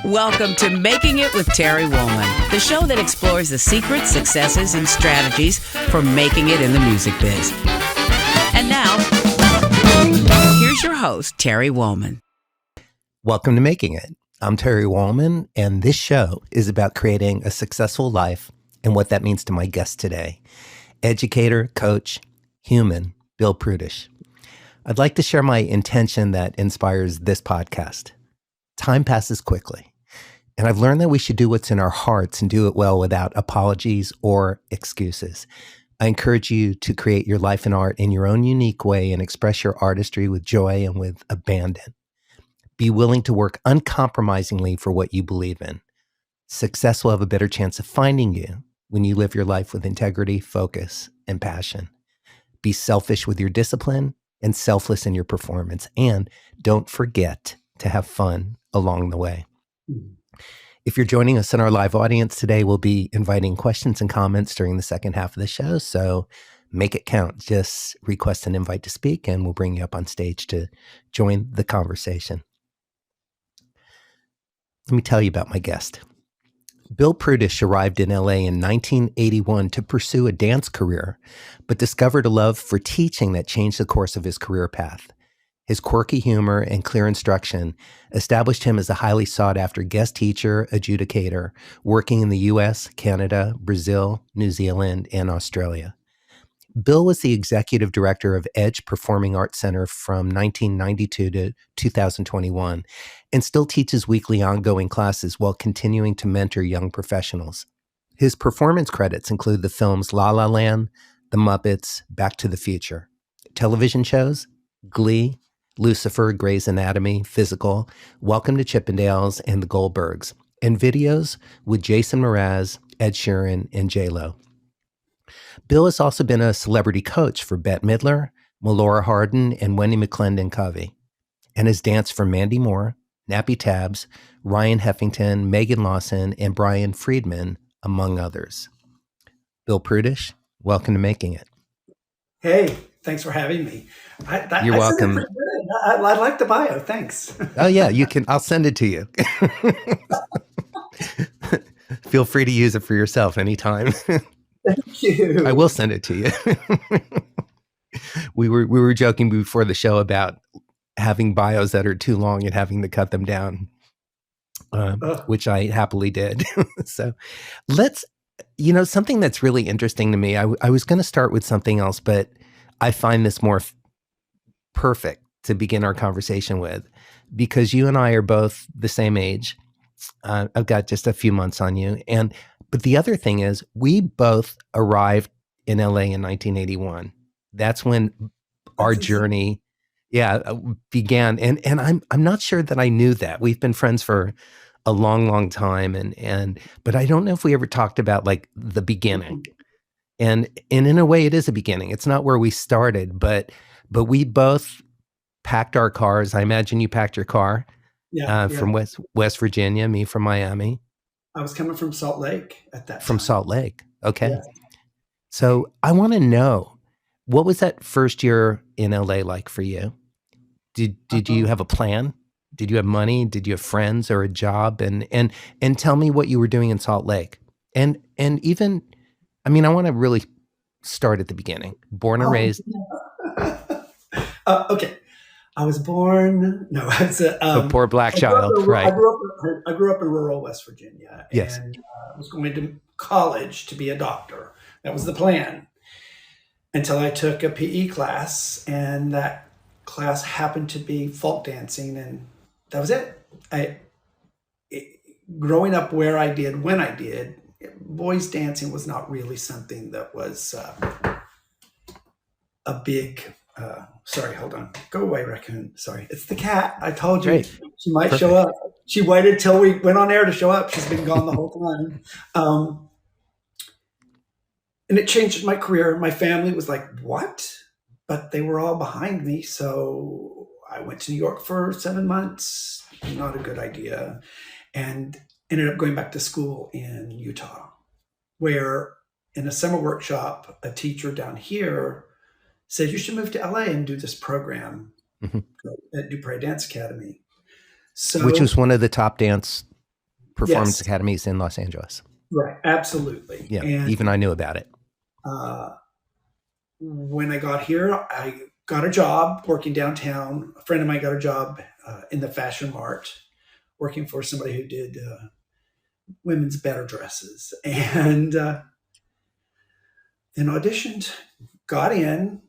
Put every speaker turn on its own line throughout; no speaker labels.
Welcome to Making It with Terry Woolman, the show that explores the secrets, successes, and strategies for making it in the music biz. And now, here's your host, Terry Woolman.
Welcome to Making It. I'm Terry Woolman, and this show is about creating a successful life and what that means to my guest today, educator, coach, human, Bill Prudich. I'd like to share my intention that inspires this podcast. Time passes quickly, and I've learned that we should do what's in our hearts and do it well without apologies or excuses. I encourage you to create your life and art in your own unique way and express your artistry with joy and with abandon. Be willing to work uncompromisingly for what you believe in. Success will have a better chance of finding you when you live your life with integrity, focus, and passion. Be selfish with your discipline and selfless in your performance. And don't forget to have fun along the way. If you're joining us in our live audience today, we'll be inviting questions and comments during the second half of the show. So make it count. Just request an invite to speak and we'll bring you up on stage to join the conversation. Let me tell you about my guest. Bill Prudich arrived in LA in 1981 to pursue a dance career, but discovered a love for teaching that changed the course of his career path. His quirky humor and clear instruction established him as a highly sought-after guest teacher, adjudicator, working in the US, Canada, Brazil, New Zealand, and Australia. Bill was the executive director of Edge Performing Arts Center from 1992 to 2021 and still teaches weekly ongoing classes while continuing to mentor young professionals. His performance credits include the films LaLa Land, The Muppets, Back to the Future, television shows, Glee, Lucifer, Grey's Anatomy, Physical, Welcome to Chippendales, and the Goldbergs, and videos with Jason Mraz, Ed Sheeran, and J-Lo. Bill has also been a celebrity coach for Bette Midler, Melora, Hardin, and Wendy McLendon-Covey, and has danced for Mandy Moore, Nappy Tabs, Ryan Heffington, Lawson, and Brian Friedman, among others. Bill Prudich, welcome to Making It.
Hey, thanks for having me.
You're welcome.
I like the bio. Thanks.
Oh yeah, you can. I'll send it to you. Feel free to use it for yourself anytime.
Thank you.
I will send it to you. We were joking before the show about having bios that are too long and having to cut them down, which I happily did. So let's, something that's really interesting to me. I was going to start with something else, but I find this more perfect to begin our conversation with, because you and I are both the same age. I've got just a few months on you. But the other thing is we both arrived in LA in 1981. That's when our journey began. And I'm not sure that I knew that. We've been friends for a long, long time. But I don't know if we ever talked about like the beginning. And in a way it is a beginning. It's not where we started, but we both packed our cars. I imagine you packed your car from West Virginia, me from Miami.
I was coming from Salt Lake at that time.
From Salt Lake. Okay.
Yeah.
So I want to know, what was that first year in LA like for you? Did you have a plan? Did you have money? Did you have friends or a job? And tell me what you were doing in Salt Lake. And even, I want to really start at the beginning. Born and raised.
Okay. I was born,
a poor black child, right?
I grew up in rural West Virginia.
Yes.
And I was going to college to be a doctor. That was the plan. Until I took a PE class, and that class happened to be folk dancing, and that was it. Growing up where I did, when I did, boys dancing was not really something that was a big... sorry, hold on. Go away, raccoon. Sorry. It's the cat. I told you.
Great.
She might
Perfect.
show up. She waited till we went on air to show up. She's been gone the whole time. And it changed my career. My family was like, what? But they were all behind me. So I went to New York for 7 months. Not a good idea. And ended up going back to school in Utah, where in a summer workshop, a teacher down here said, you should move to LA and do this program at Dupre Dance Academy.
Which was one of the top dance performance
Yes,
academies in Los Angeles.
right, absolutely.
Yeah,
And
even I knew about it.
when I got here, I got a job working downtown. A friend of mine got a job in the Fashion Mart, working for somebody who did women's better dresses, and then auditioned, got in,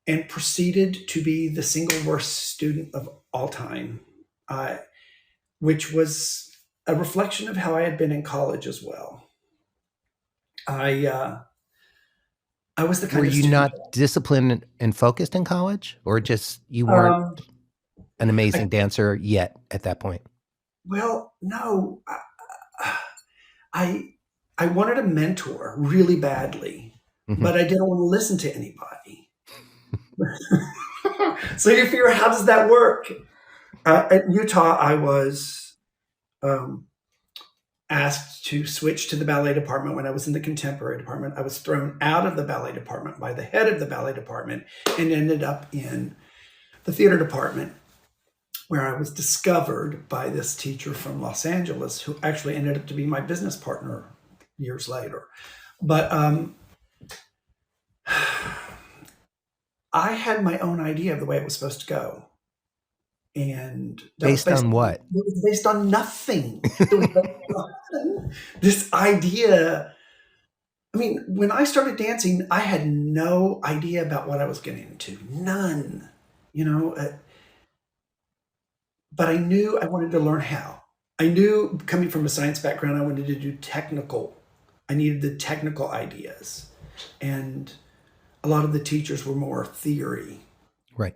and proceeded to be the single worst student of all time, which was a reflection of how I had been in college as well. I was the kind
Were
of
you
student.
not disciplined and focused in college, or just you weren't an amazing dancer yet at that point?
Well, no, I wanted a mentor really badly, but I didn't want to listen to anybody. So you figure, how does that work? At Utah, I was asked to switch to the ballet department when I was in the contemporary department. I was thrown out of the ballet department by the head of the ballet department and ended up in the theater department, where I was discovered by this teacher from Los Angeles, who actually ended up to be my business partner years later. But I had my own idea of the way it was supposed to go. And that
Based on what?
It was based on nothing. It was based on this idea. I mean, when I started dancing, I had no idea about what I was getting into. None. But I knew I wanted to learn how. I knew, coming from a science background, I wanted to do technical. I needed the technical ideas. And a lot of the teachers were more theory.
Right.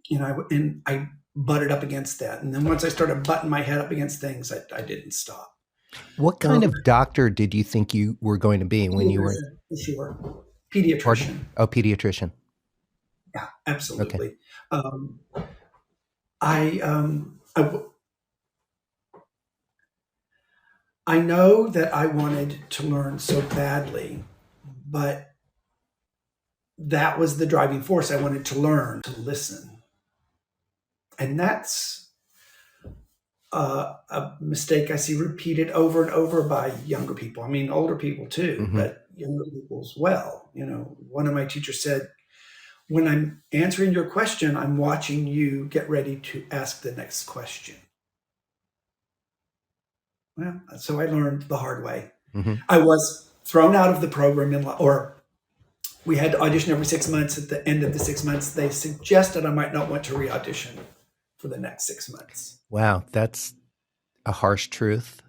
And I butted up against that. And then once I started butting my head up against things, I didn't stop.
What kind of doctor did you think you were going to be when you were?
Sure. Pediatrician.
Pardon? Oh, pediatrician.
Yeah, absolutely.
Okay.
I know that I wanted to learn so badly, but that was the driving force. I wanted to learn to listen. And that's a mistake I see repeated over and over by younger people. I mean, older people too, but younger people as well. One of my teachers said, when I'm answering your question, I'm watching you get ready to ask the next question. Well, so I learned the hard way. I was thrown out of the program or we had to audition every 6 months. At the end of the 6 months, they suggested I might not want to re-audition for the next 6 months.
Wow, that's a harsh truth.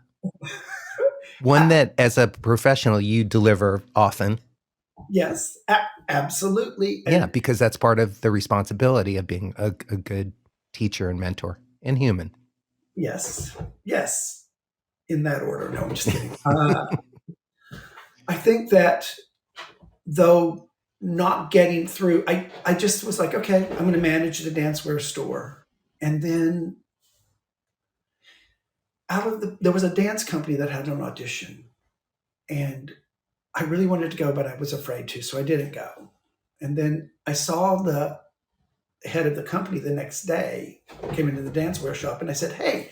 One that, as a professional, you deliver often.
Yes, absolutely.
Yeah, because that's part of the responsibility of being a good teacher and mentor and human.
Yes. In that order. No, I'm just kidding. I think that, though not getting through, I just was like, okay, I'm going to manage the dancewear store. And then there was a dance company that had an audition. And I really wanted to go, but I was afraid to, so I didn't go. And then I saw the head of the company the next day, came into the dancewear shop, and I said, hey,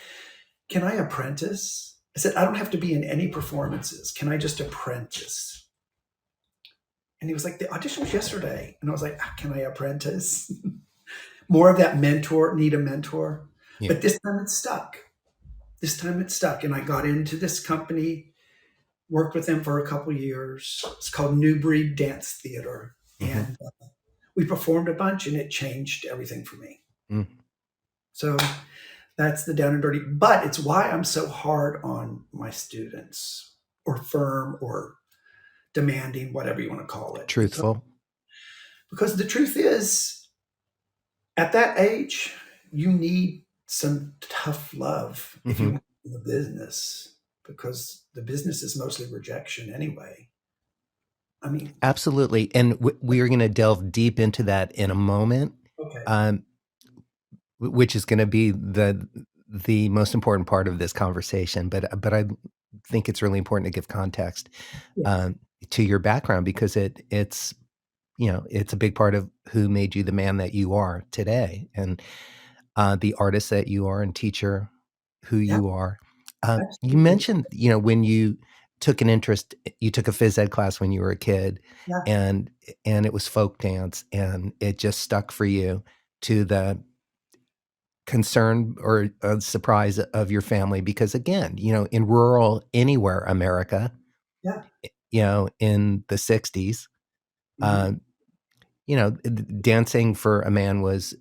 can I apprentice? I said, I don't have to be in any performances. Can I just apprentice? And he was like, the audition was yesterday. And I was like, can I apprentice? More of that need a mentor. Yeah. But this time it stuck. And I got into this company, worked with them for a couple of years. It's called New Breed Dance Theater. And we performed a bunch, and it changed everything for me. So that's the down and dirty. But it's why I'm so hard on my students, or firm, or demanding, whatever you want to call it.
Truthful.
Because the truth is, at that age, you need some tough love if you want to do the business, because the business is mostly rejection anyway. I mean,
absolutely. And we are going to delve deep into that in a moment.
Okay.
Which is going to be the most important part of this conversation. But I think it's really important to give context to your background, because it's a big part of who made you the man that you are today, and the artist that you are, and teacher who you are. You
Absolutely.
mentioned, when you took an interest, you took a phys ed class when you were a kid,
Yeah.
and it was folk dance, and it just stuck for you to the concern or surprise of your family because again, in rural anywhere America,
Yeah.
in the 60s,
Hmm.
uh, dancing for a man was,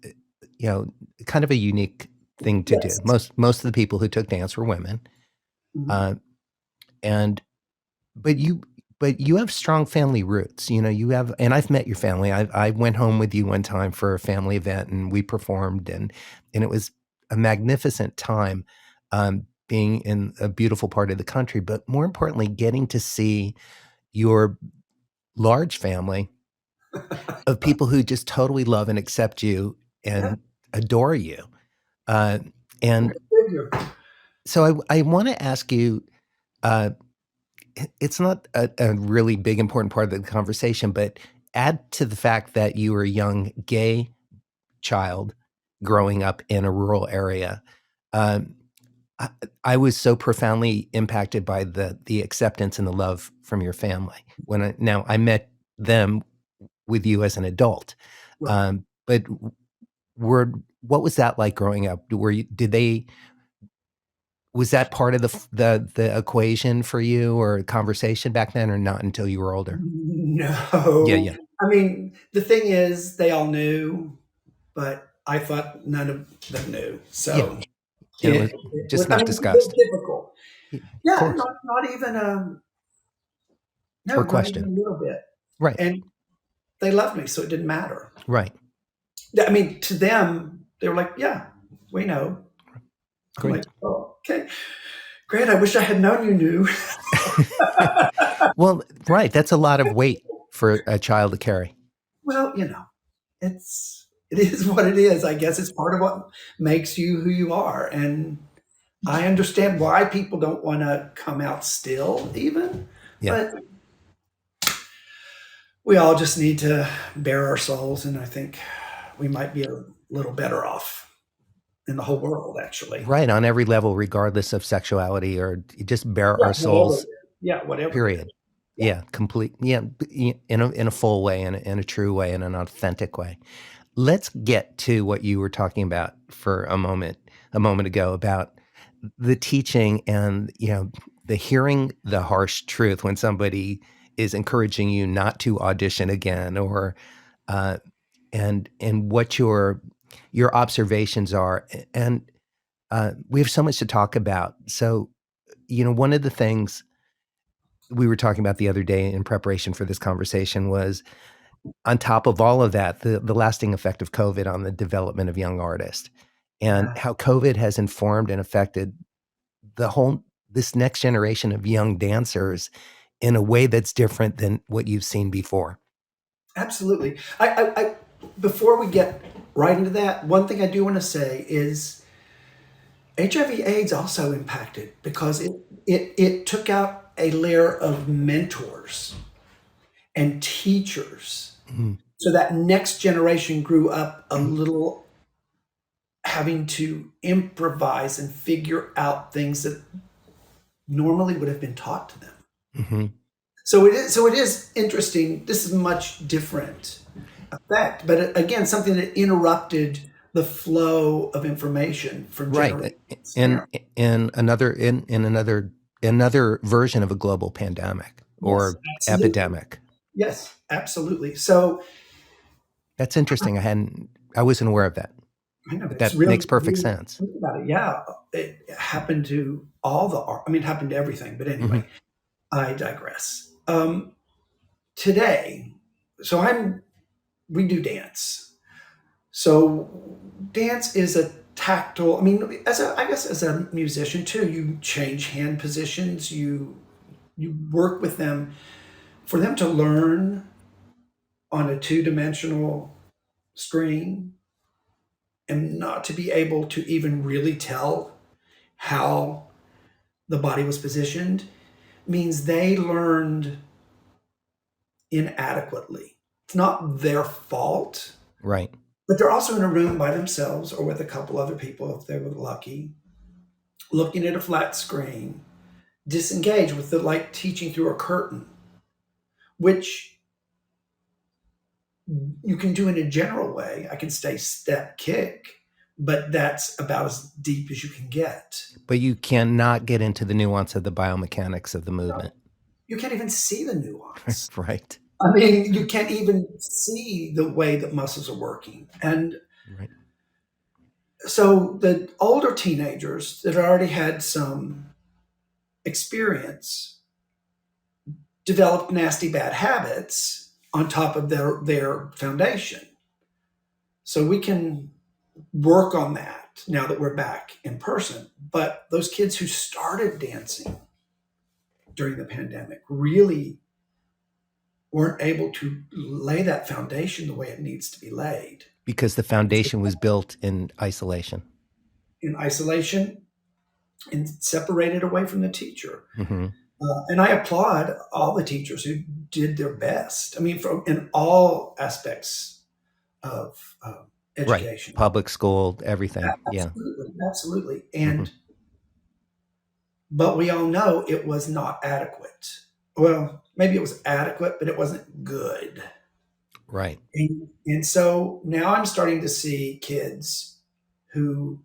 you know, kind of a unique thing to do.
Yes.
Most of the people who took dance were women,
Hmm.
uh, and but you have strong family roots. You have, and I've met your family. I went home with you one time for a family event, and we performed, and it was a magnificent time, being in a beautiful part of the country. But more importantly, getting to see your large family of people who just totally love and accept you
Yeah.
and adore you. Uh,
Go
and
figure.
so I want to ask you. Uh, it's not a really big important part of the conversation, but add to the fact that you were a young gay child growing up in a rural area. Um, I, I was so profoundly impacted by the acceptance and the love from your family when now I met them with you as an adult.
Right.
But were what was that like growing up? Did they Was that part of the equation for you or conversation back then or not until you were older? Yeah,
No.
yeah.
I mean, the thing is, they all knew, but I thought none of them knew.
Yeah,
So
and it was
it
just
was, I
not
mean, it was
discussed.
difficult.
Of
Yeah,
course.
not even no,
Or
not even
questioned.
a little bit.
Right,
And they loved me, so it didn't matter.
right.
I mean, to them, they were like, "Yeah, we know." I'm
Great.
like, "Oh, okay, great. I wish I had known you knew."
Well, right, that's a lot of weight for a child to carry.
Well, it is what it is. I guess it's part of what makes you who you are, and I understand why people don't want to come out still, even,
Yeah,
but we all just need to bare our souls, and I think we might be a little better off in the whole world, actually.
right, on every level, regardless of sexuality or just bare
Yeah,
our
whatever.
souls,
Yeah, whatever it is.
period.
Yeah.
Yeah, complete. Yeah, in a full way, in a true way, in an authentic way. Let's get to what you were talking about for a moment ago about the teaching and, the hearing the harsh truth when somebody is encouraging you not to audition again or, uh, and what your observations are. And, we have so much to talk about. So, one of the things we were talking about the other day in preparation for this conversation was on top of all of that, the lasting effect of COVID on the development of young artists and
Yeah,
how COVID has informed and affected this next generation of young dancers in a way that's different than what you've seen before.
absolutely. Before we get right into that, one thing I do want to say is HIV/AIDS also impacted because it took out a layer of mentors and teachers.
Mhm.
So that next generation grew up a little having to improvise and figure out things that normally would have been taught to them.
Mhm.
So it is interesting. This is much different effect, but again, something that interrupted the flow of information for
Right,
generations. Yeah.
in another version of a global pandemic
Yes,
or
absolutely.
epidemic.
Yes, absolutely. So
That's interesting. I wasn't aware of that,
I know
but
it's
that
really
makes perfect
weird to
sense.
think about it. Yeah, it happened to all the art. I mean, it happened to everything. But
Mhm.
anyway, I digress. Today, so we do dance. So dance is a tactile. I mean, I guess as a musician too, you change hand positions. You work with them for them to learn on a two-dimensional screen and not to be able to even really tell how the body was positioned means they learned inadequately. It's not their fault,
Right.
but they're also in a room by themselves or with a couple other people if they were lucky. looking at a flat screen, disengage with the like teaching through a curtain, which you can do in a general way. I can stay step kick, but that's about as deep as you can get.
But you cannot get into the nuance of the biomechanics of the movement.
You can't even see the nuance.
Right.
I mean, you can't even see the way that muscles are working. And
Right.
so the older teenagers that already had some experience developed nasty bad habits on top of their foundation. So we can work on that now that we're back in person. But those kids who started dancing during the pandemic really weren't able to lay that foundation the way it needs to be laid.
Because the foundation was built in isolation.
In isolation and separated away from the teacher.
Mm-hmm.
And I applaud all the teachers who did their best. I mean, in all aspects of education.
Right. Public school, everything.
Absolutely, absolutely. And but we all know it was not adequate. Well, maybe it was adequate, but it wasn't good.
Right.
And so now I'm starting to see kids who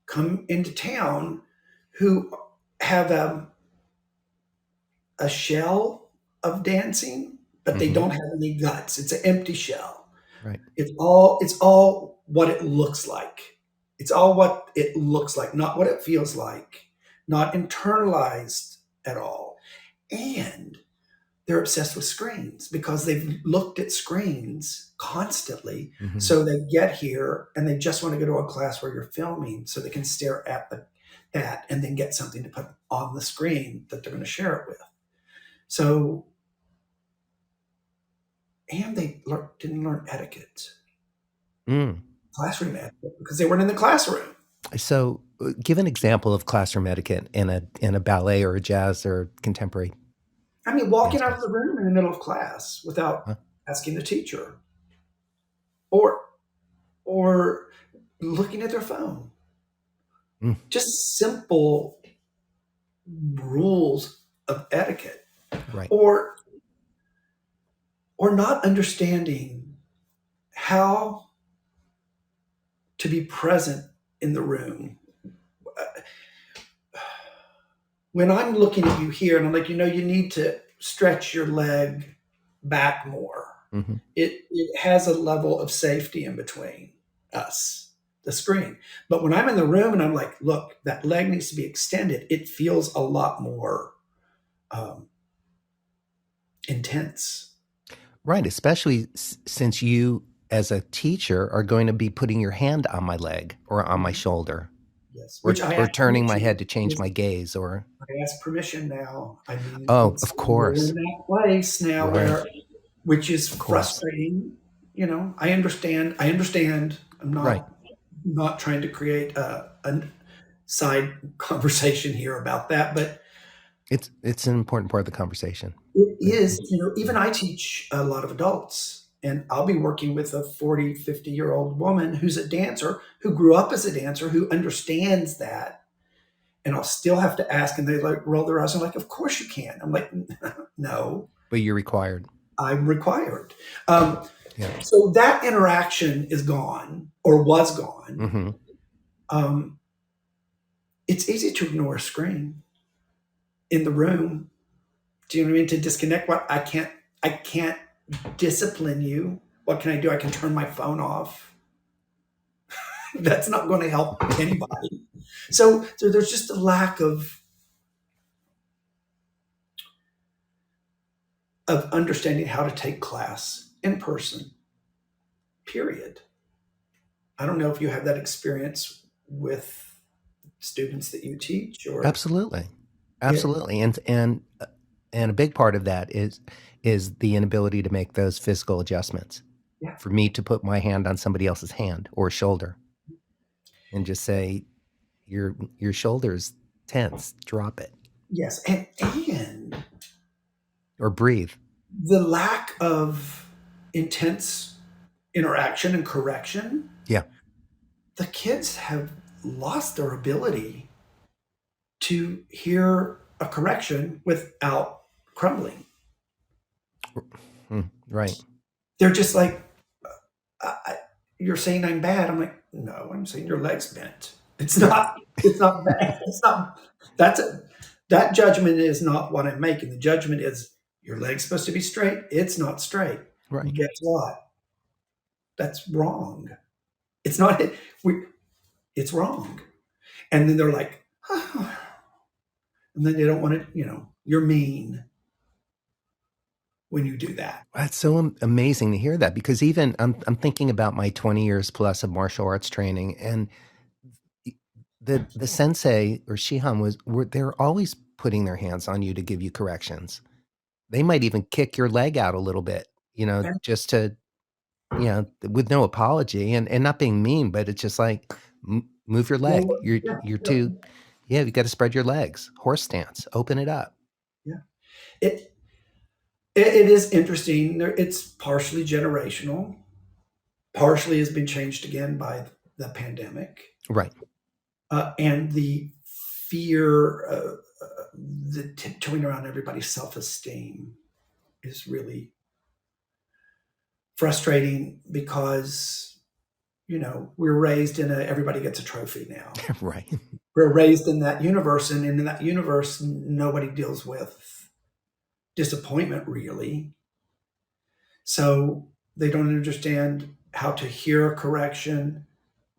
come into town who have a shell of dancing, but they don't have any guts. It's an empty shell.
Right.
It's all what it looks like. It's all what it looks like, not what it feels like, not internalized at all. And they're obsessed with screens because they've looked at screens constantly.
Mm-hmm.
So they get here and they just want to go to a class where you're filming so they can stare at that and then get something to put on the screen that they're going to share it with. So, and they didn't learn etiquette, classroom etiquette, because they weren't in the classroom.
So give an example of classroom etiquette in a ballet or a jazz or contemporary.
I mean, walking out of the room in the middle of class without asking the teacher, or looking at their phone. Just simple rules of etiquette,
right?
Or not understanding how to be present in the room. When I'm looking at you here and I'm like, you need to stretch your leg back more. Mm-hmm. It has a level of safety in between us, the screen. But when I'm in the room and I'm like, look, that leg needs to be extended, it feels a lot more intense.
Right, especially since you, as a teacher, are going to be putting your hand on my leg or on my shoulder.
Yes,
or turning my head to change my gaze, or
I ask permission now. I mean,
of course,
in that place now, right. Which is frustrating. I understand. I'm not trying to create a side conversation here about that, but
it's an important part of the conversation.
It is. Even I teach a lot of adults, and I'll be working with a 40, 50-year-old woman who's a dancer, who grew up as a dancer, who understands that. And I'll still have to ask, and they roll their eyes. I'm like, of course you can. I'm like, no.
But you're required.
I'm required. So that interaction is gone, or was gone. Mm-hmm. It's easy to ignore a screen in the room. Do you know what I mean? To disconnect I can't discipline you. What can I do? I can turn my phone off. That's not going to help anybody. So there's just a lack of understanding how to take class in person, period. I don't know if you have that experience with students that you teach, or
Absolutely. And a big part of that is the inability to make those physical adjustments. Yeah. For me to put my hand on somebody else's hand or shoulder and just say, your shoulder's tense, drop it.
Yes, and
or breathe.
The lack of intense interaction and correction.
Yeah.
The kids have lost their ability to hear a correction without crumbling.
Right.
They're just like, you're saying I'm bad. I'm like, no, I'm saying your leg's bent. It's not bad. It's not, that judgment is not what I'm making. The judgment is your leg's supposed to be straight. It's not straight.
Right.
Guess what? That's wrong. It's not, it's wrong. And then they're like, oh. And then they don't want to, you're mean when you do that.
That's so amazing to hear that, because even I'm thinking about my 20 years plus of martial arts training, and the sensei or shihan they're always putting their hands on you to give you corrections. They might even kick your leg out a little bit, just to, with no apology and not being mean, but it's just like, move your leg. You're too, you got to spread your legs. Horse stance, open it up.
Yeah. It is interesting. It's partially generational. Partially has been changed again by the pandemic.
Right.
And the fear, the tiptoeing around everybody's self-esteem is really frustrating, because, we're raised in everybody gets a trophy now.
Right.
We're raised in that universe, and in that universe, nobody deals with disappointment really. So they don't understand how to hear a correction,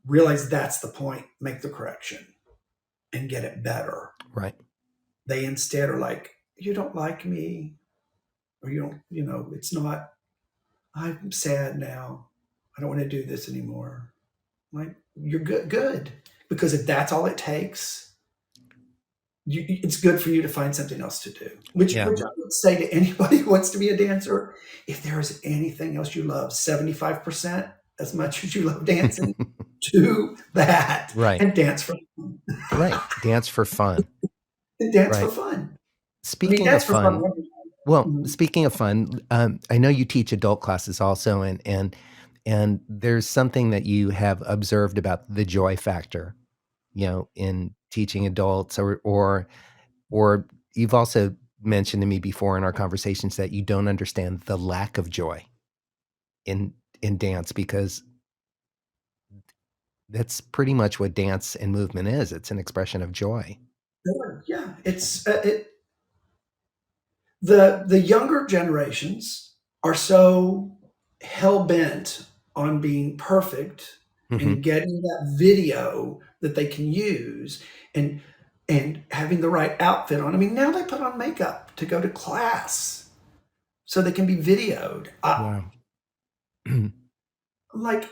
realize that's the point, make the correction and get it better.
Right.
They instead are like, you don't like me, or you don't, it's not, I'm sad now. I don't want to do this anymore. Like, you're good. Because if that's all it takes, it's good for you to find something else to do. Which I would say to anybody who wants to be a dancer, if there is anything else you love, 75% as much as you love dancing, do that.
Right.
And dance for fun.
Right. Dance for fun.
And dance for fun.
Speaking of fun, speaking of fun, I know you teach adult classes also, and there's something that you have observed about the joy factor, in teaching adults, or you've also mentioned to me before in our conversations that you don't understand the lack of joy in dance, because that's pretty much what dance and movement is. It's an expression of joy.
Yeah, it's the younger generations are so hell-bent on being perfect and getting that video that they can use, and having the right outfit on. I mean, now they put on makeup to go to class so they can be videoed.
Wow.
I'm like,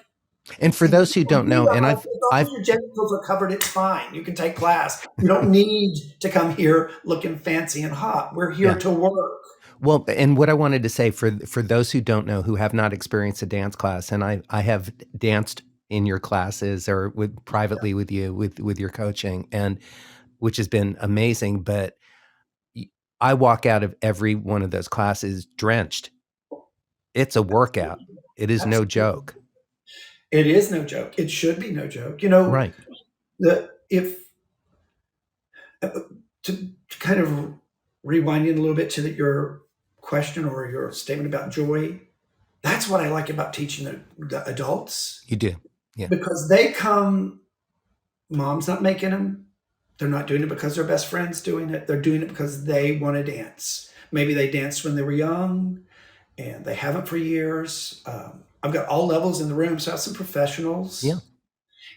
and for those who don't know, and I've
your genitals are covered, it's fine. You can take class. You don't need to come here looking fancy and hot. We're here to work.
Well, and what I wanted to say for those who don't know, who have not experienced a dance class, and I have danced in your classes or privately with you with your coaching, and which has been amazing, but I walk out of every one of those classes drenched. It's a workout. It is no joke.
It is no joke. It should be no joke.
Right.
To kind of rewinding a little bit to your question or your statement about joy, that's what I like about teaching the adults.
You do. Yeah.
Because they come, mom's not making them. They're not doing it because their best friend's doing it. They're doing it because they want to dance. Maybe they danced when they were young and they haven't for years. I've got all levels in the room, so I have some professionals.
Yeah.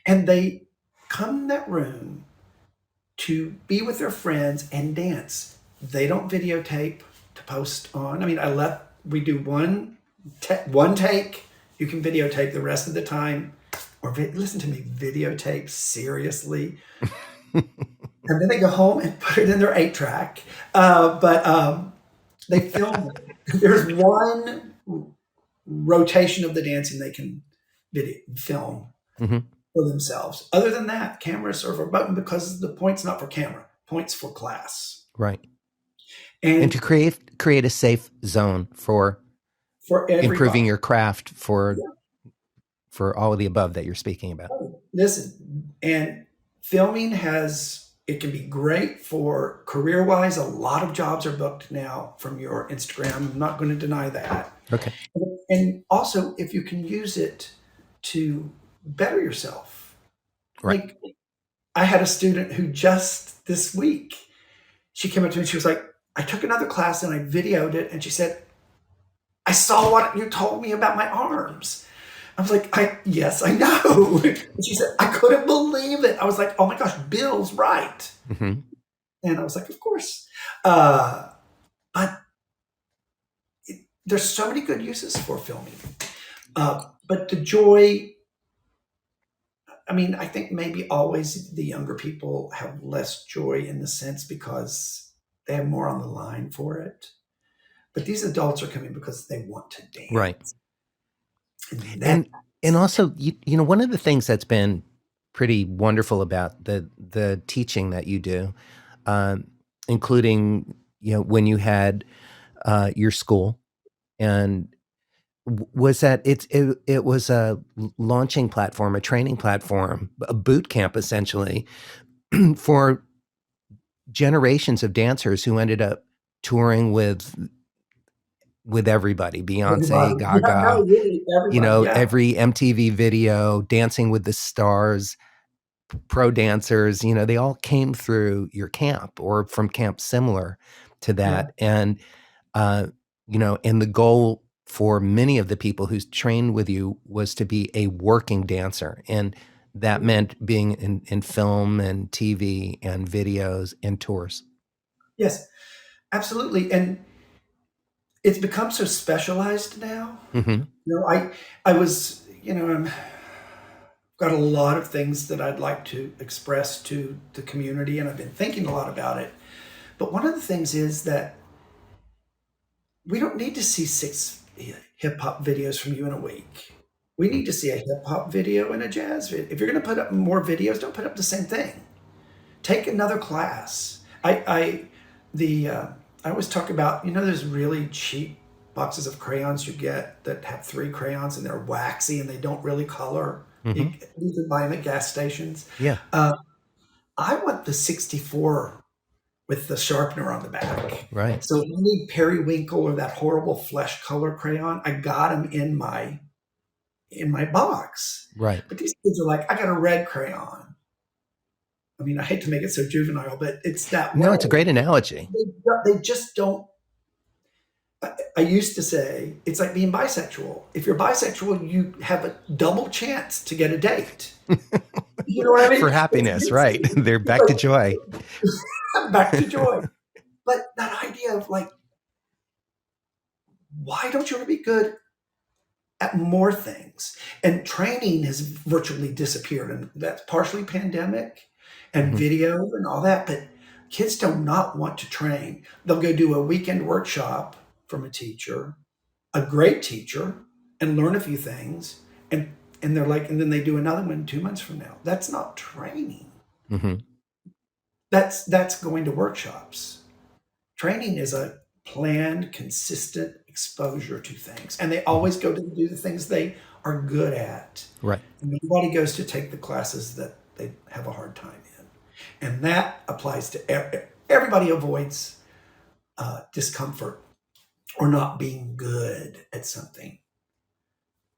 And
they come in that room to be with their friends and dance. They don't videotape to post on. I mean, we do one take. You can videotape the rest of the time. Or listen to me, videotape seriously. And then they go home and put it in their 8-track. But they film it. There's one rotation of the dancing they can film for themselves. Other than that, cameras are verboten, because the point's not for camera. Point's for class.
Right. And to create a safe zone for improving your craft, for all of the above that you're speaking about.
Listen, and filming it can be great for career-wise. A lot of jobs are booked now from your Instagram. I'm not going to deny that.
Okay.
And also, if you can use it to better yourself.
Right.
Like, I had a student who just this week, she came up to me and she was like, I took another class and I videoed it. And she said, I saw what you told me about my arms. I was like, yes, I know. And she said, I couldn't believe it. I was like, oh my gosh, Bill's right.
Mm-hmm.
And I was like, of course. But there's so many good uses for filming. But the joy, I mean, I think maybe always the younger people have less joy in the sense because they have more on the line for it. But these adults are coming because they want to dance.
Right. And also, you know, one of the things that's been pretty wonderful about the teaching that you do, including, you know, when you had your school, and was that it was a launching platform, a training platform, a boot camp essentially for generations of dancers who ended up touring with everybody, Beyonce, Gaga,
really,
you know, every MTV video, Dancing with the Stars, pro dancers, you know, they all came through your camp or from camp similar to that. And, you know, and the goal for many of the people who trained with you was to be a working dancer. And that meant being in film and TV and videos and tours.
Yes, absolutely. And it's become so specialized now.
Mm-hmm.
You know, I was, you know, I've got a lot of things that I'd like to express to the community, and I've been thinking a lot about it. But one of the things is that we don't need to see 6 hip hop videos from you in a week. We need to see a hip hop video and a jazz video. If you're going to put up more videos, don't put up the same thing. Take another class. I always talk about, you know, there's really cheap boxes of crayons you get that have 3 crayons and they're waxy and they don't really color.
Mm-hmm.
You can buy them at gas stations.
Yeah.
I want the 64 with the sharpener on the back.
Right.
So if you need periwinkle or that horrible flesh color crayon, I got them in my box.
Right.
But these kids are like, I got a red crayon. I mean, I hate to make it so juvenile, but it's that way.
No, it's a great analogy.
They just don't. I used to say it's like being bisexual. If you're bisexual, you have a double chance to get a date. You know what I mean?
For happiness, right? They're back to joy.
Back to joy. But that idea of like, why don't you want to be good at more things? And training has virtually disappeared, and that's partially pandemic and
Mm-hmm.
video and all that. But kids do not want to train. They'll go do a weekend workshop from a teacher, a great teacher, and learn a few things. And they're like, and then they do another one 2 months from now. That's not training.
Mm-hmm.
That's going to workshops. Training is a planned, consistent exposure to things. And they always go to do the things they are good at.
Right.
And nobody goes to take the classes that they have a hard time in. And that applies to everybody avoids discomfort or not being good at something.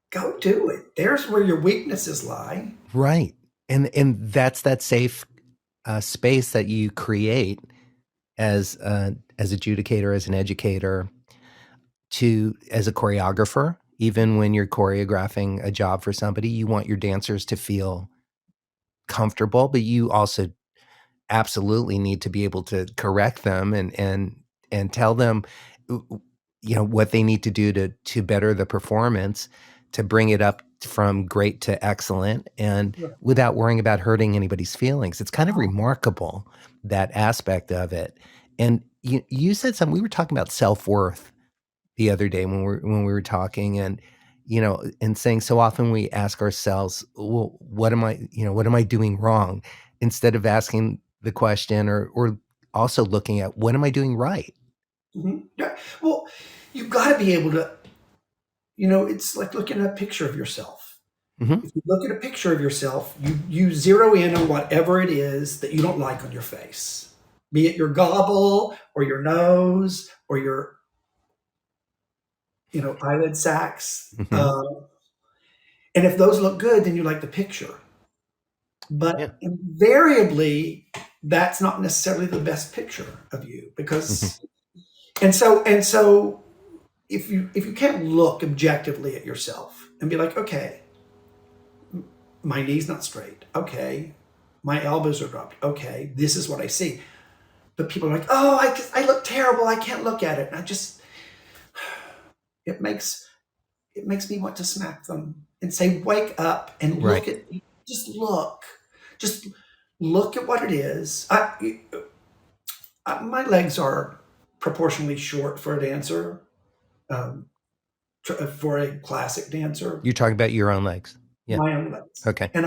Go do it. There's where your weaknesses lie.
Right. And that's that safe space that you create as adjudicator, as an educator, as a choreographer. Even when you're choreographing a job for somebody, you want your dancers to feel comfortable, but you also absolutely need to be able to correct them and tell them, you know, what they need to do to better the performance, to bring it up from great to excellent, and without worrying about hurting anybody's feelings. It's kind of remarkable, that aspect of it. And you said something, we were talking about self-worth the other day when we were talking, and, you know, and saying so often we ask ourselves, well, what am I doing wrong? Instead of asking the question or also looking at, what am I doing right?
Mm-hmm. Yeah. Well, you've got to be able to, you know, it's like looking at a picture of yourself.
Hmm.
If you look at a picture of yourself, you zero in on whatever it is that you don't like on your face, be it your gobble or your nose or your, eyelid sacs.
Hmm.
And if those look good, then you like the picture.
Yeah.
But invariably, that's not necessarily the best picture of you
Hmm.
because, and so if you can't look objectively at yourself and be like, okay, my knee's not straight. Okay. My elbows are dropped. Okay. This is what I see. But people are like, oh, I look terrible. I can't look at it. And it makes me want to smack them and say, wake up and
Right.
just look, just look at what it is. My legs are proportionally short for a dancer, um, for a classic dancer,
You're talking about your own legs. Yeah.
my own legs.
Okay.
And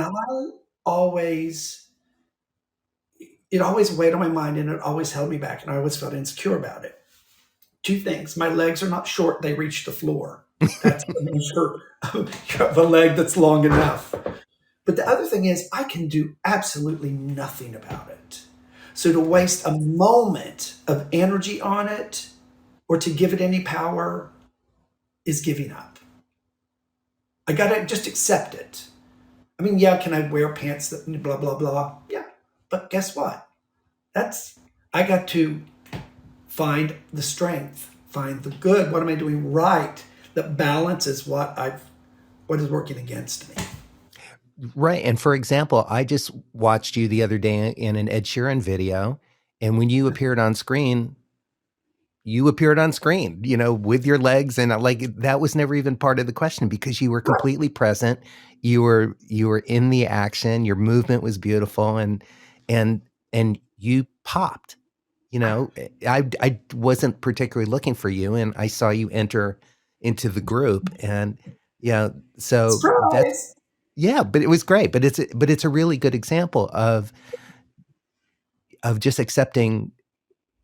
always, it always weighed on my mind and it always held me back. And I always felt insecure about it. Two things. My legs are not short. They reach the floor. That's the measure of a leg that's long enough. But the other thing is I can do absolutely nothing about it. So to waste a moment of energy on it or to give it any power is giving up. I got to just accept it. I mean, yeah, can I wear pants that blah, blah, blah? Yeah. But guess what? I got to find the strength, find the good. What am I doing right that balances what is working against me?
Right. And for example, I just watched you the other day in an Ed Sheeran video. And when you appeared on screen, with your legs. And that was never even part of the question because you were completely present. You were in the action. Your movement was beautiful and you popped. I wasn't particularly looking for you and I saw you enter into the group and so that's,
Surprise!
yeah, but it was great. But it's a really good example of just accepting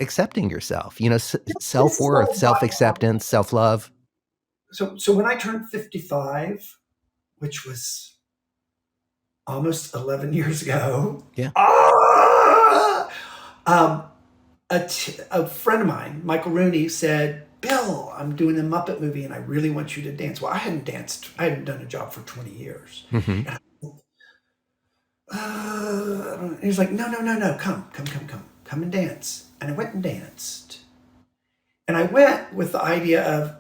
yourself,
This is
self-worth,
what
self-acceptance, self-love.
so when I turned 55, which was almost 11 years ago,
Yeah.
ah, um, a friend of mine, Michael Rooney, said, Bill, I'm doing a Muppet movie and I really want you to dance. Well, I hadn't danced. I hadn't done a job for 20 years.
Hmm.
And he was like, no, no, no, no, come and dance. And I went and danced. And I went with the idea of,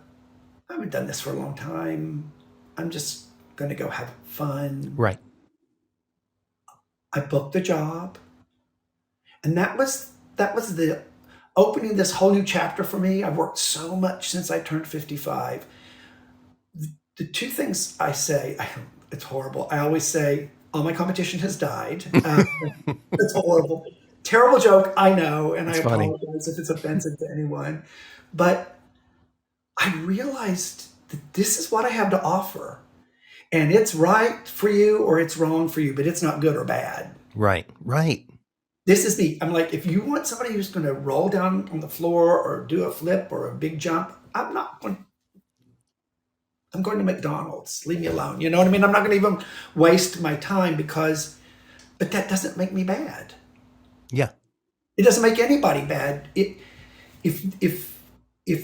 I haven't done this for a long time. I'm just going to go have fun.
Right.
I booked the job. And that was the opening this whole new chapter for me. I've worked so much since I turned 55. The two things I say, it's horrible. I always say, all my competition has died. It's horrible. Terrible joke, I know, and I
It's funny.
apologize if it's offensive to anyone. But I realized that this is what I have to offer. And it's right for you or it's wrong for you, but it's not good or bad.
Right. Right.
This is me. I'm like, if you want somebody who's going to roll down on the floor or do a flip or a big jump, I'm going to McDonald's. Leave me alone. You know what I mean? I'm not going to even waste my time but that doesn't make me bad.
Yeah.
It doesn't make anybody bad. If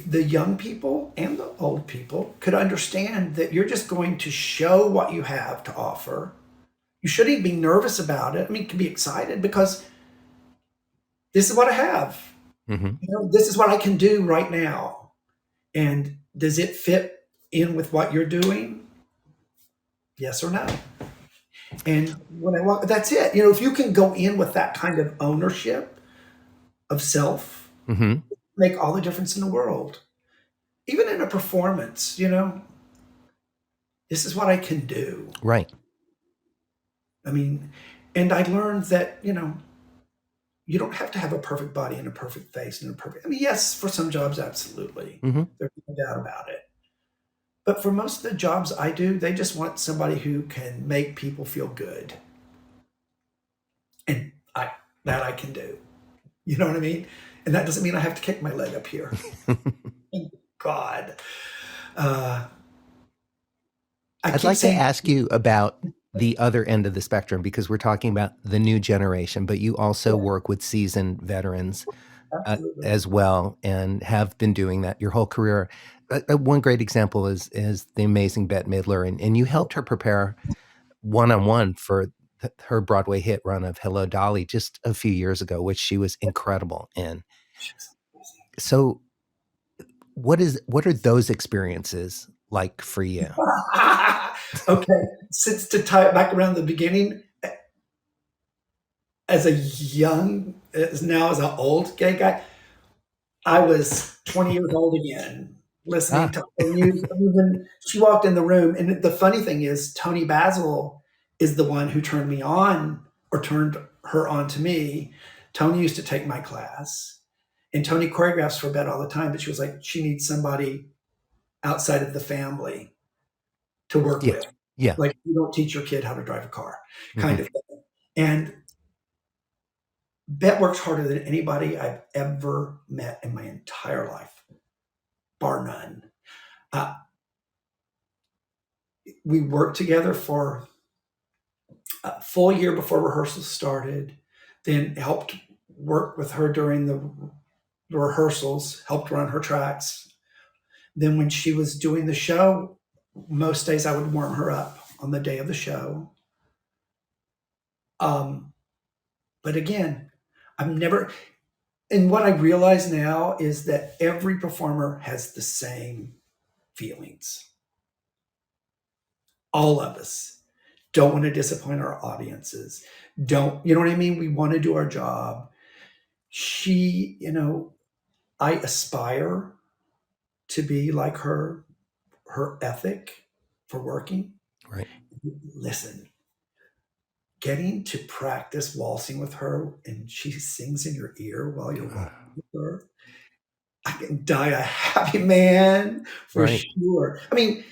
the young people and the old people could understand that you're just going to show what you have to offer, you shouldn't even be nervous about it. I mean, you can be excited because this is what I have.
Mm-hmm.
This is what I can do right now. And does it fit in with what you're doing? Yes or no? And when I walk, that's it. If you can go in with that kind of ownership of self,
Mm-hmm.
make all the difference in the world. Even in a performance, this is what I can do.
Right.
I mean, and I learned that, you don't have to have a perfect body and a perfect face and I mean, yes, for some jobs, absolutely.
Mm-hmm.
There's no doubt about it. But for most of the jobs I do, they just want somebody who can make people feel good. And that I can do. You know what I mean? And that doesn't mean I have to kick my leg up here. Thank God. I
I'd
keep
like to
saying,
ask you about the other end of the spectrum because we're talking about the new generation, but you also
yeah,
work with seasoned veterans
absolutely.
as well and have been doing that your whole career. One great example is the amazing Bette Midler, and you helped her prepare one-on-one for her Broadway hit run of Hello, Dolly just a few years ago, which she was incredible in.
She's amazing.
So what are those experiences like for you?
Okay, since to tie it back around the beginning, as a young, as now as an old gay guy, I was 20 years old again, listening
Ah,
to her music. I mean, when she walked in the room, and the funny thing is, Tony Basil is the one who turned me on or turned her on to me. Tony used to take my class, and Tony choreographs for Bette all the time, but she was like, she needs somebody outside of the family to work
yeah,
with.
yeah.
Like, you don't teach your kid how to drive a car, kind
Mhm.
of thing. And Bet works harder than anybody I've ever met in my entire life, bar none. Uh, we worked together for a full year before rehearsals started, then helped work with her during the rehearsals, helped run her tracks. Then when she was doing the show, most days I would warm her up on the day of the show. Um, but again, I'm never, and what I realize now is that every performer has the same feelings. All of us don't want to disappoint our audiences. Don't, you know what I mean? We want to do our job. She, I aspire to be like her ethic for working.
Right.
Listen, getting to practice waltzing with her and she sings in your ear while you're
Uh,
waltzing with her, I can die a happy man for
right.
sure. I mean,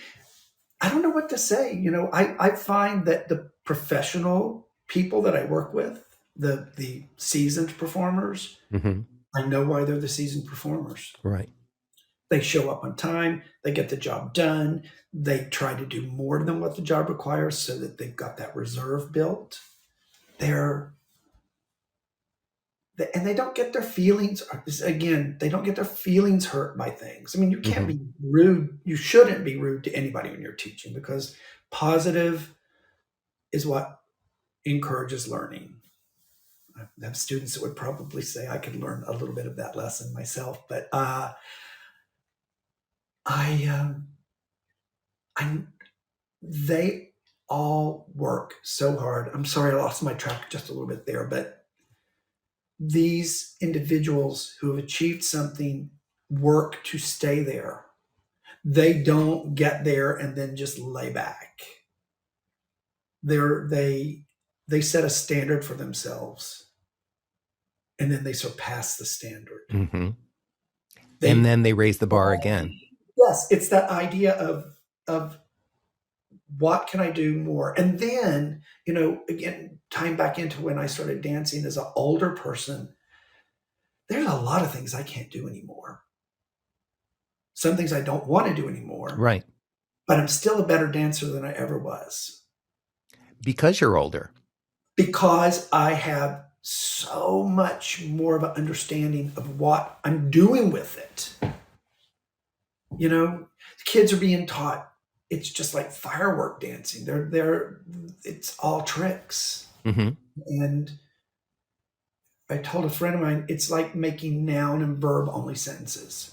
I don't know what to say. I find that the professional people that I work with, the seasoned performers,
Mhm.
I know why they're the seasoned performers.
Right.
They show up on time, they get the job done, they try to do more than what the job requires so that they've got that reserve built. They're and they don't get their feelings, again, they don't get their feelings hurt by things. I mean, you can't
Mhm.
be rude. You shouldn't be rude to anybody when you're teaching because positive is what encourages learning. I have students that would probably say I could learn a little bit of that lesson myself, but I, I, they all work so hard. I'm sorry, I lost my track just a little bit there, but these individuals who have achieved something work to stay there. They don't get there and then just lay back. They set a standard for themselves and then they surpass the standard.
Mhm. And
They
then they raise the bar again.
Yes, it's that idea of what can I do more? And then, again, tying back into when I started dancing as an older person, there's a lot of things I can't do anymore. Some things I don't want to do anymore,
Right.
but I'm still a better dancer than I ever was
Because you're older.
because I have so much more of an understanding of what I'm doing with it. The kids are being taught it's just like firework dancing. It's all tricks.
Mhm.
And I told a friend of mine, it's like making noun and verb only sentences.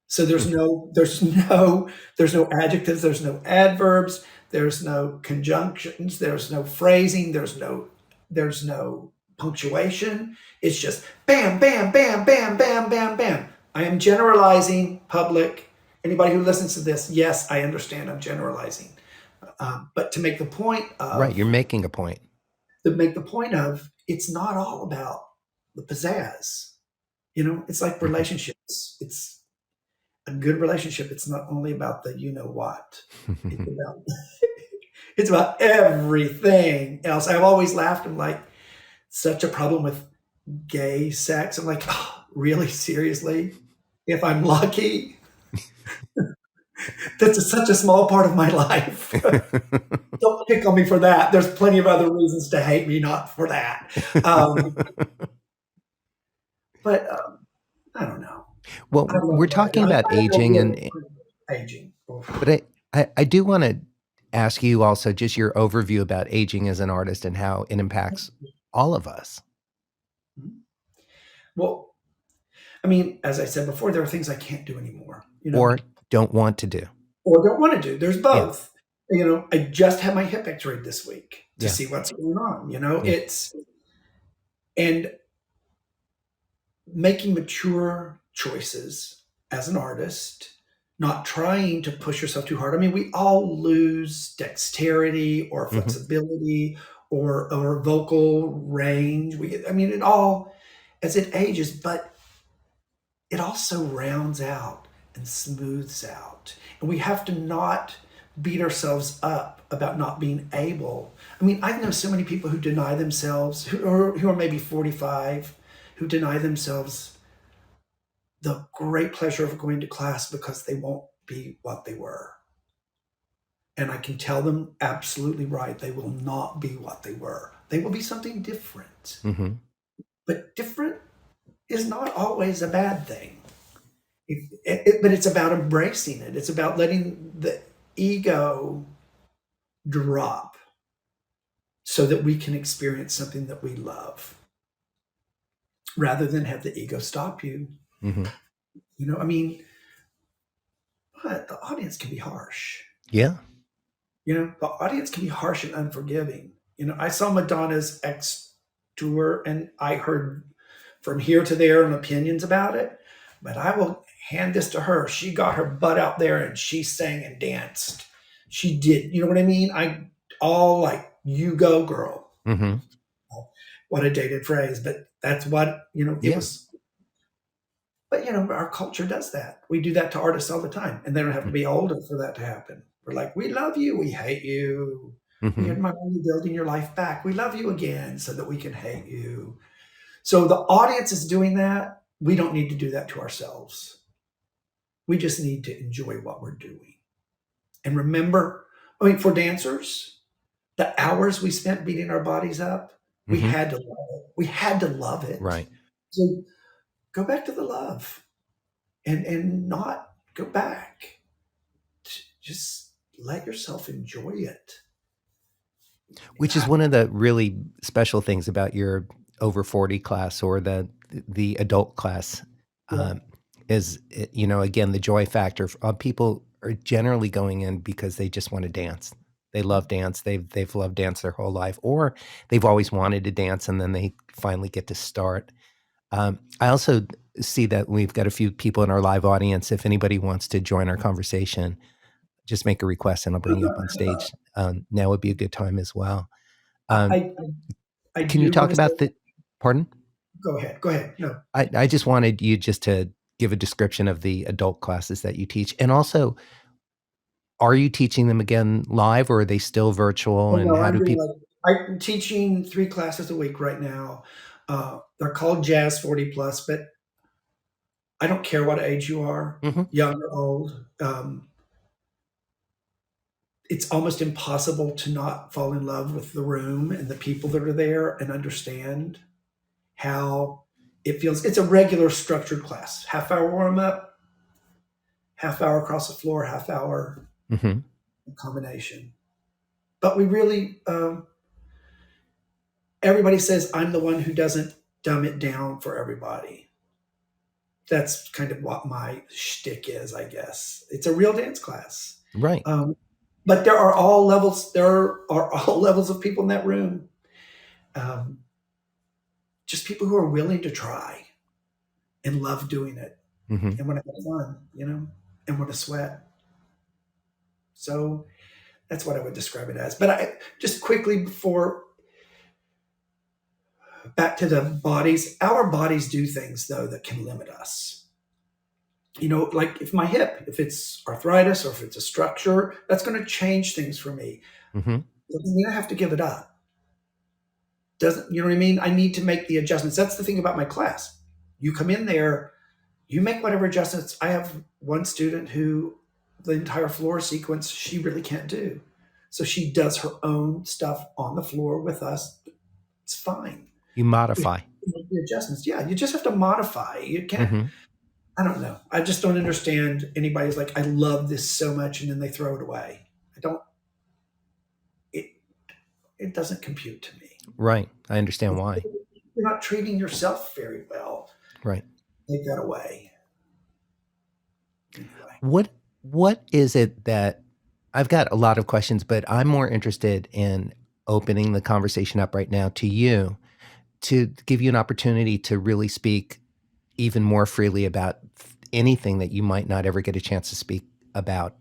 So there's no adjectives, there's no adverbs, there's no conjunctions, there's no phrasing, there's no punctuation. It's just bam, bam, bam, bam, bam, bam, bam. I am generalizing, public. Anybody who listens to this, yes, I understand I'm generalizing. But to make the point
Right.
of
You're making a point.
it's not all about the pizzazz. It's like
Mhm.
relationships. It's a good relationship. It's not only about the what. It's about it's about everything else. I've always laughed. I'm like, such a problem with gay sex. I'm like, oh, really? Seriously? If I'm lucky? That's such a small part of my life. Don't pick on me for that. There's plenty of other reasons to hate me, not for that. But I don't know.
Well,
I love
we're
what I do.
talking about
I feel
aging,
really
and
aging.
but I do want to ask you also just your overview about aging as an artist and how it impacts all of us.
Well, I mean, as I said before, there are things I can't do anymore,
Or don't want to do.
or don't want to do. There's
Yeah.
both. I just had my hip x-rayed this week to
Yeah.
see what's going on.
Yeah.
And making mature choices as an artist, not trying to push yourself too hard. I mean, we all lose dexterity or flexibility or vocal range. It all, as it ages, but it also rounds out and smooths out. And we have to not beat ourselves up about not being able. I mean, I know so many people who deny themselves, who are maybe 45, who deny themselves the great pleasure of going to class because they won't be what they were. And I can tell them absolutely right. They will not be what they were. They will be something different.
Mm-hmm.
But different is not always a bad thing. But it's about embracing it. It's about letting the ego drop so that we can experience something that we love rather than have the ego stop you.
Mm-hmm.
But the audience can be harsh.
Yeah.
The audience can be harsh and unforgiving. I saw Madonna's X tour and I heard from here to there and opinions about it, but I will hand this to her. She got her butt out there and she sang and danced. She did. You know what I mean? All like, you go, girl.
Mm-hmm.
What a dated phrase, but that's what, it was. But, our culture does that. We do that to artists all the time, and they don't have to be older for that to happen. We're like, we love you. We hate you. We admire you building your life back. We love you again so that we can hate you. So the audience is doing that. We don't need to do that to ourselves. We just need to enjoy what we're doing. And remember, for dancers, the hours we spent beating our bodies up, we had to love it. We had to love it.
Right.
So go back to the love and not go back. Just let yourself enjoy it.
Which is one of the really special things about your over 40 class or the adult class is, again, the joy factor. People are generally going in because they just want to dance. They love dance. They've loved dance their whole life, or they've always wanted to dance and then they finally get to start. I also see that we've got a few people in our live audience. If anybody wants to join our conversation, just make a request and I'll bring you up on stage. Now would be a good time as well. Can you talk about pardon?
Go ahead. No.
I just wanted you just to give a description of the adult classes that you teach. And also, are you teaching them again live or are they still virtual? And how do people...
I'm teaching 3 classes a week right now. They're called Jazz 40 Plus, but I don't care what age you are, young or old. It's almost impossible to not fall in love with the room and the people that are there and understand how it feels. It's a regular structured class, half-hour warm-up, half-hour across the floor, half-hour combination. But we really... everybody says I'm the one who doesn't dumb it down for everybody. That's kind of what my shtick is, I guess. It's a real dance class.
Right.
But there are all levels. There are all levels of people in that room. Just people who are willing to try and love doing it and want to have fun, and want to sweat. So that's what I would describe it as. But I just quickly back to the bodies. Our bodies do things, though, that can limit us. Like if my hip, if it's arthritis or if it's a structure, that's going to change things for me. Doesn't mean I have to give it up. You know what I mean? I need to make the adjustments. That's the thing about my class. You come in there, you make whatever adjustments. I have one student who the entire floor sequence she really can't do. So she does her own stuff on the floor with us. It's fine.
You
We
modify.
make the adjustments. Yeah, you just have to modify. You can't.
Hmm.
I don't know. I just don't understand anybody's like, I love this so much, and then they throw it away. I don't. It it doesn't compute to me.
Right. I understand why.
You're not treating yourself very well.
Right.
Take that away. Anyway.
What is it that I've got a lot of questions, but I'm more interested in opening the conversation up right now to you to give you an opportunity to really speak even more freely about anything that you might not ever get a chance to speak about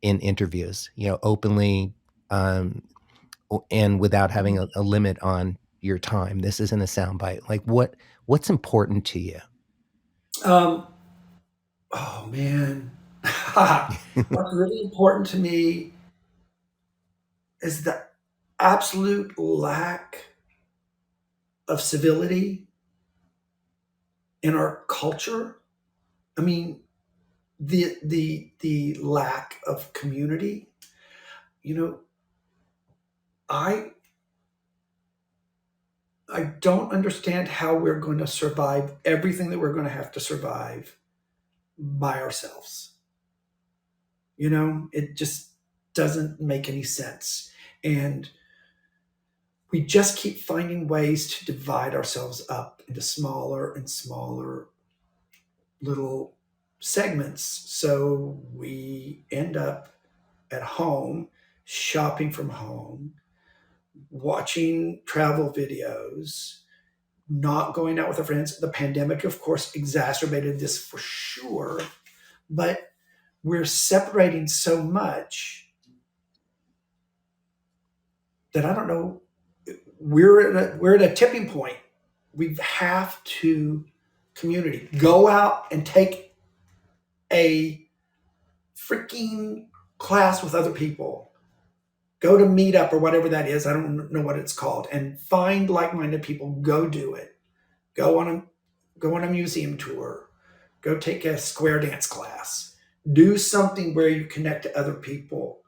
in interviews, openly, and without having a limit on your time. This isn't a soundbite. Like what's important to you?
Oh man, what's really important to me is the absolute lack of civility in our culture. I mean, the lack of community. I don't understand how we're going to survive everything that we're going to have to survive by ourselves. It just doesn't make any sense. And we just keep finding ways to divide ourselves up into smaller and smaller little segments. So we end up at home, shopping from home, watching travel videos, not going out with our friends. The pandemic, of course, exacerbated this for sure, but we're separating so much that I don't know. We're at a tipping point. We have to community. Go out and take a freaking class with other people. Go to Meetup or whatever that is. I don't know what it's called. And find like-minded people. Go do it. Go on a museum tour. Go take a square dance class. Do something where you connect to other people.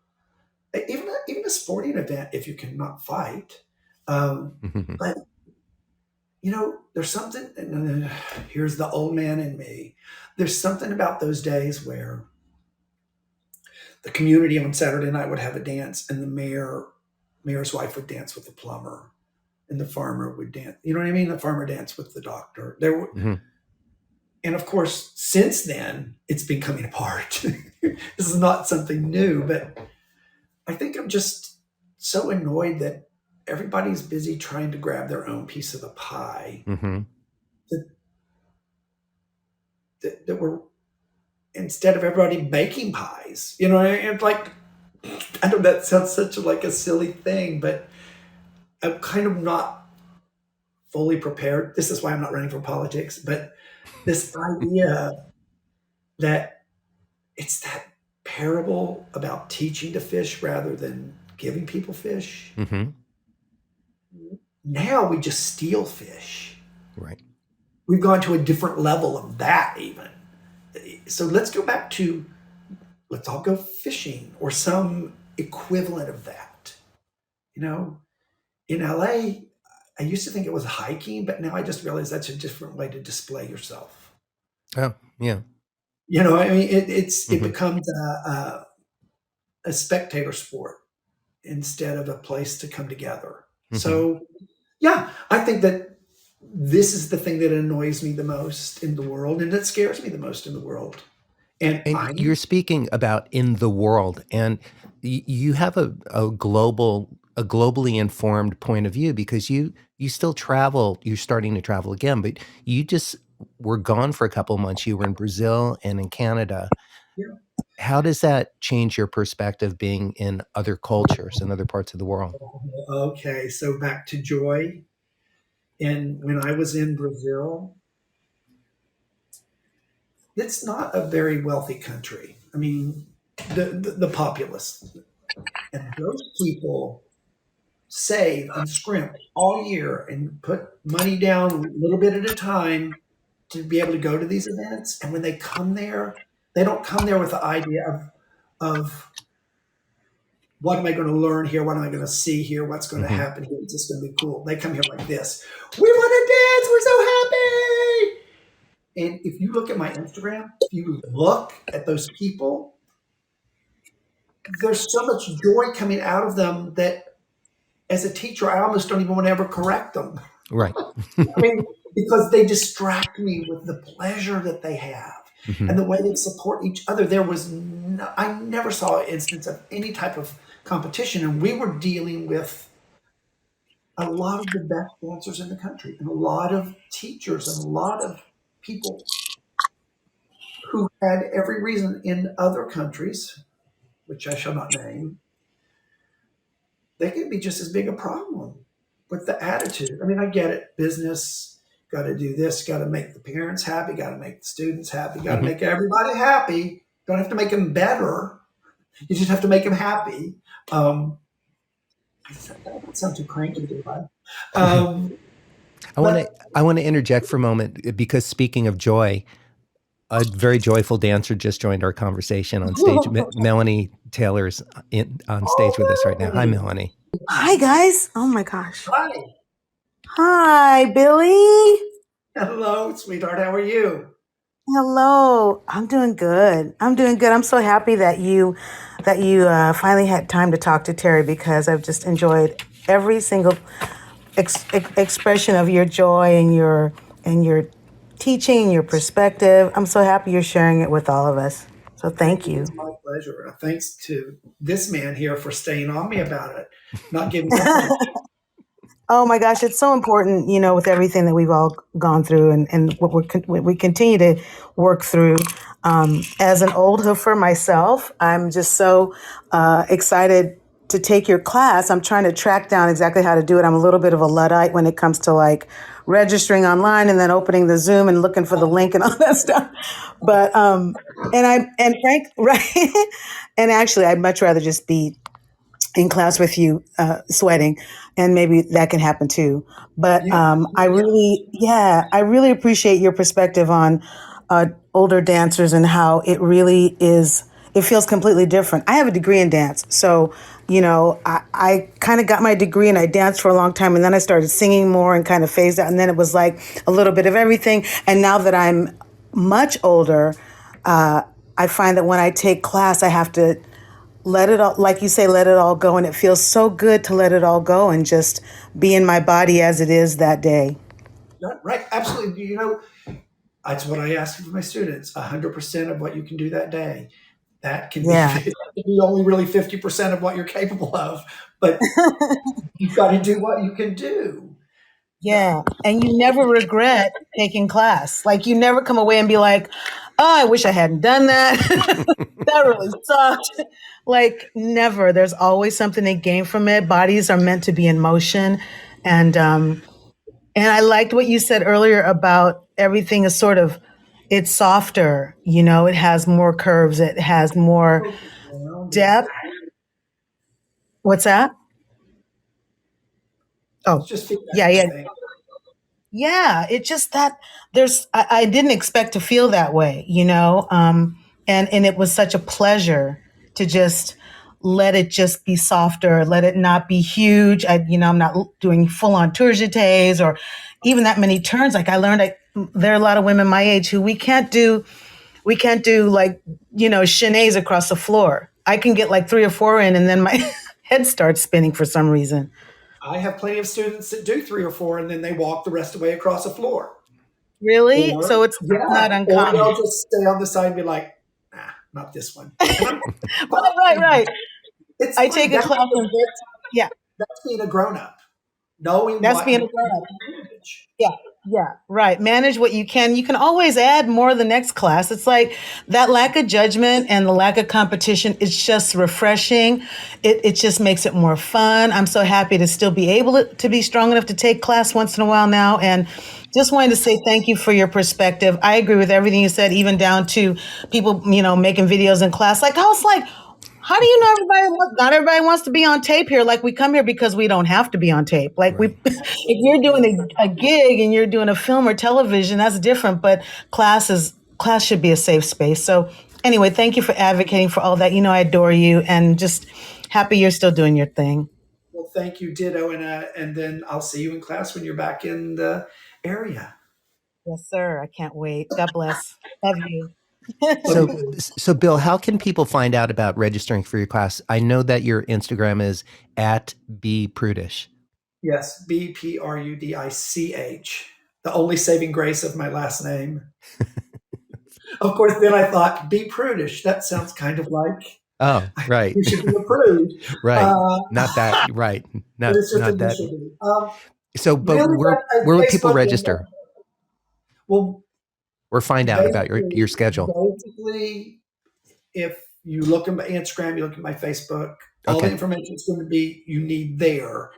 Even a sporting event if you cannot fight. But there's something, and here's the old man in me. There's something about those days where the community on Saturday night would have a dance, and the mayor's wife would dance with the plumber, and the farmer would dance. You know what I mean? The farmer danced with the doctor. And of course, since then, it's been coming apart. This is not something new, but I think I'm just so annoyed that everybody's busy trying to grab their own piece of the pie. That we're, instead of everybody baking pies, and like, I know that sounds such a silly thing, but I'm kind of not fully prepared. This is why I'm not running for politics, but this idea that it's that parable about teaching to fish rather than giving people fish. Now we just steal fish.
Right.
We've gone to a different level of that even. So let's go back to, let's all go fishing or some equivalent of that. In LA, I used to think it was hiking, but now I just realize that's a different way to display yourself.
Oh, yeah.
It becomes a spectator sport instead of a place to come together. So, yeah, I think that this is the thing that annoys me the most in the world, and that scares me the most in the world. And
you're speaking about in the world, and you have a globally informed point of view because you still travel. You're starting to travel again, but you just were gone for a couple of months. You were in Brazil and in Canada.
Yeah.
How does that change your perspective being in other cultures and other parts of the world?
Okay, so back to joy. And when I was in Brazil, it's not a very wealthy country. I mean, the populace. And those people save and scrimp all year and put money down a little bit at a time to be able to go to these events. And when they come there, they don't come there with the idea of, of what am I going to learn here? What am I going to see here? What's going to happen here? It's just going to be cool. They come here like this. We want to dance. We're so happy. And if you look at my Instagram, if you look at those people, there's so much joy coming out of them that as a teacher, I almost don't even want to ever correct them.
Right.
I mean, because they distract me with the pleasure that they have and the way they support each other. I never saw an instance of any type of competition, and we were dealing with a lot of the best dancers in the country and a lot of teachers and a lot of people who had every reason in other countries, which I shall not name, they can be just as big a problem with the attitude. I mean, I get it. Business, got to do this, got to make the parents happy, got to make the students happy, got to make everybody happy. Don't have to make them better. You just have to make them happy. That sounds too cranky, do I?
I want to interject for a moment, because speaking of joy, a very joyful dancer just joined our conversation on stage. Melanie Taylor's on stage with us right now. Hi, Melanie.
Hi, guys. Oh, my gosh.
Hi.
Hi, Billy.
Hello, sweetheart. How are you?
Hello. I'm doing good. I'm so happy that you finally had time to talk to Terry, because I've just enjoyed every single expression of your joy and your teaching and your perspective. I'm so happy you're sharing it with all of us. So thank you.
It's my pleasure. Thanks to this man here for staying on me about it, not giving up.
Oh my gosh, it's so important, with everything that we've all gone through and what we continue to work through. As an old hoofer myself, I'm just so excited to take your class. I'm trying to track down exactly how to do it. I'm a little bit of a Luddite when it comes to like registering online and then opening the Zoom and looking for the link and all that stuff. But actually, I'd much rather just be in class with you, sweating, and maybe that can happen too. But I really appreciate your perspective on older dancers and how it really is. It feels completely different. I have a degree in dance, so I kind of got my degree and I danced for a long time, and then I started singing more and kind of phased out, and then it was like a little bit of everything. And now that I'm much older, I find that when I take class, I have to let it all, like you say, let it all go. And it feels so good to let it all go and just be in my body as it is that day.
Right. Absolutely. That's what I ask for my students. 100% of what you can do that day. That can be only really 50% of what you're capable of, but you've got to do what you can do.
Yeah. And you never regret taking class. Like you never come away and be like, oh, I wish I hadn't done that. That really sucked. Like never. There's always something to gain from it. Bodies are meant to be in motion. And I liked what you said earlier about everything is sort of, it's softer, it has more curves. It has more depth. What's that? Oh, yeah. Yeah, it's just that I didn't expect to feel that way, and it was such a pleasure to just let it just be softer, let it not be huge. I'm not doing full on tour jetés or even that many turns. Like I learned, there are a lot of women my age who we can't do like, chaînés across the floor. I can get like 3 or 4 in and then my head starts spinning for some reason.
I have plenty of students that do 3 or 4 and then they walk the rest of the way across the floor.
Really? So it's not uncommon.
Or they'll just stay on the side and be like, not this one.
Right. I take a class and
that's being a grown-up. Knowing
that's being a grown-up. Yeah, right. Manage what you can. You can always add more the next class. It's like that lack of judgment and the lack of competition. It's just refreshing. It just makes it more fun. I'm so happy to still be able to be strong enough to take class once in a while now. And just wanted to say thank you for your perspective. I agree with everything you said, even down to people, making videos in class. Like I was like, how do you know not everybody wants to be on tape here? Like we come here because we don't have to be on tape. Like if you're doing a gig and you're doing a film or television, that's different. But class should be a safe space. So Anyway, thank you for advocating for all that. I adore you, and just happy you're still doing your thing.
Well, thank you, ditto, and then I'll see you in class when you're back in the area.
Yes, sir. I can't wait. God bless. Love you.
So Bill, how can people find out about registering for your class? I know that your Instagram is at @bprudich.
Yes, BPRUDICH. The only saving grace of my last name. Of course, then I thought, be prudish. That sounds kind of like
Oh, right.
you should be a prude.
Right. Not that. Right.
But it's just
Not that.
initially.
So, but
Really,
where would people register?
Well,
or find out about your schedule?
Basically, if you look at my Instagram, you look at my Facebook, all the information is going to be you need there.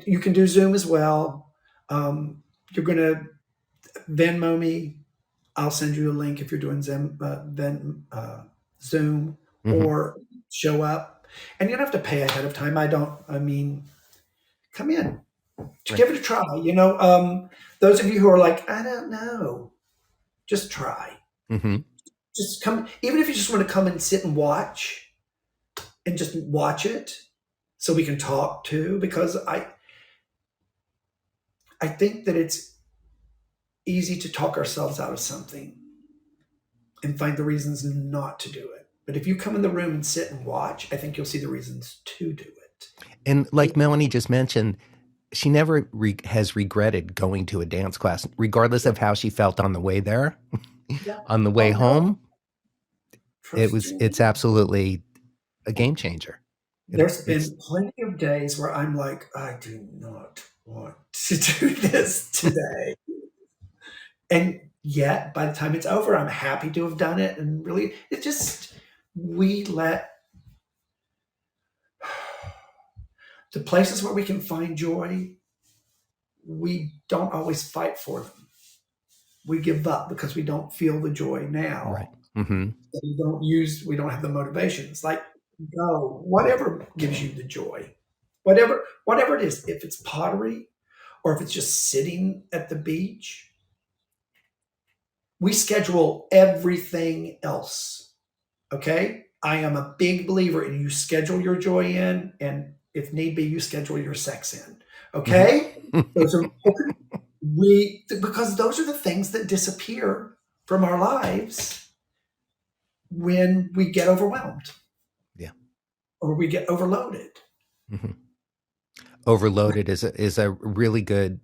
You can do Zoom as well. You're going to Venmo me. I'll send you a link if you're doing Zoom, or show up. And you don't have to pay ahead of time. Come in. Give it a try. Those of you who are like, I don't know, just try. Just come. Even if you just want to come and sit and watch it so we can talk too, because I think that it's easy to talk ourselves out of something and find the reasons not to do it. But if you come in the room and sit and watch, I think you'll see the reasons to do it.
And like Melanie just mentioned, she never has regretted going to a dance class, regardless of how she felt on the way there. On the way home, it's absolutely a game changer.
There's been plenty of days where I'm like, I do not want to do this today. And yet, by the time it's over, I'm happy to have done it. And really, we let the places where we can find joy, we don't always fight for them. We give up because we don't feel the joy now.
Right. Mm-hmm.
We don't have the motivation. It's like, go, whatever gives you the joy, whatever it is, if it's pottery or if it's just sitting at the beach, we schedule everything else. Okay. I am a big believer in you schedule your joy in, and if need be, you schedule your sex in. Okay. Because those are the things that disappear from our lives when we get overwhelmed.
Yeah.
Or we get overloaded.
Mm-hmm. Overloaded is a really good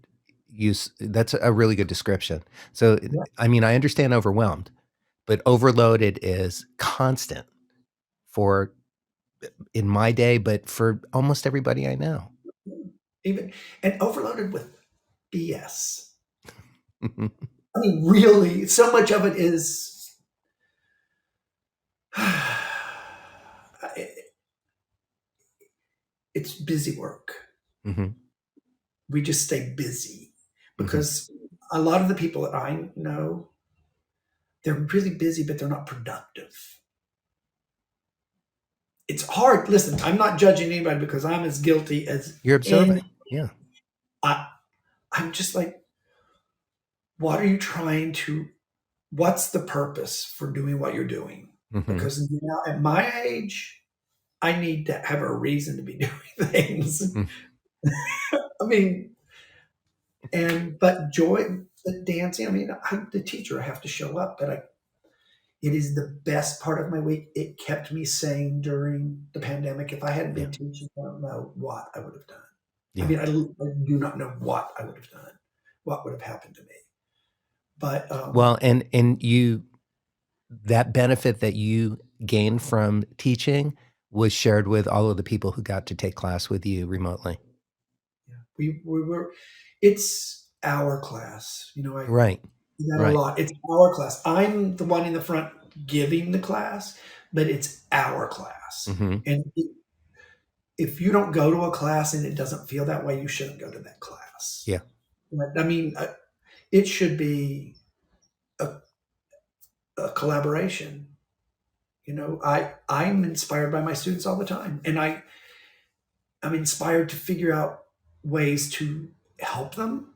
use. That's a really good description. So, yeah. I understand overwhelmed, but overloaded is constant in my day, but for almost everybody I know.
And overloaded with BS. Really, so much of it is it's busy work.
Mm-hmm.
We just stay busy because a lot of the people that I know, they're really busy, but they're not productive. It's hard. Listen, I'm not judging anybody because I'm as guilty as
you're observing. Yeah.
I'm just like, what's the purpose for doing what you're doing? Mm-hmm. Because now at my age, I need to have a reason to be doing things. But joy, the dancing, I'm the teacher, I have to show up, but it is the best part of my week. It kept me sane during the pandemic. If I hadn't been teaching, I don't know what I would have done. Yeah. I do not know what I would have done, what would have happened to me. But
and you, that benefit that you gained from teaching was shared with all of the people who got to take class with you remotely.
Yeah, we were. It's our class,
Right.
A lot. It's our class. I'm the one in the front giving the class, but it's our class. Mm-hmm. And if you don't go to a class and it doesn't feel that way, you shouldn't go to that class.
Yeah.
It should be a collaboration. I'm inspired by my students all the time, and I'm inspired to figure out ways to help them,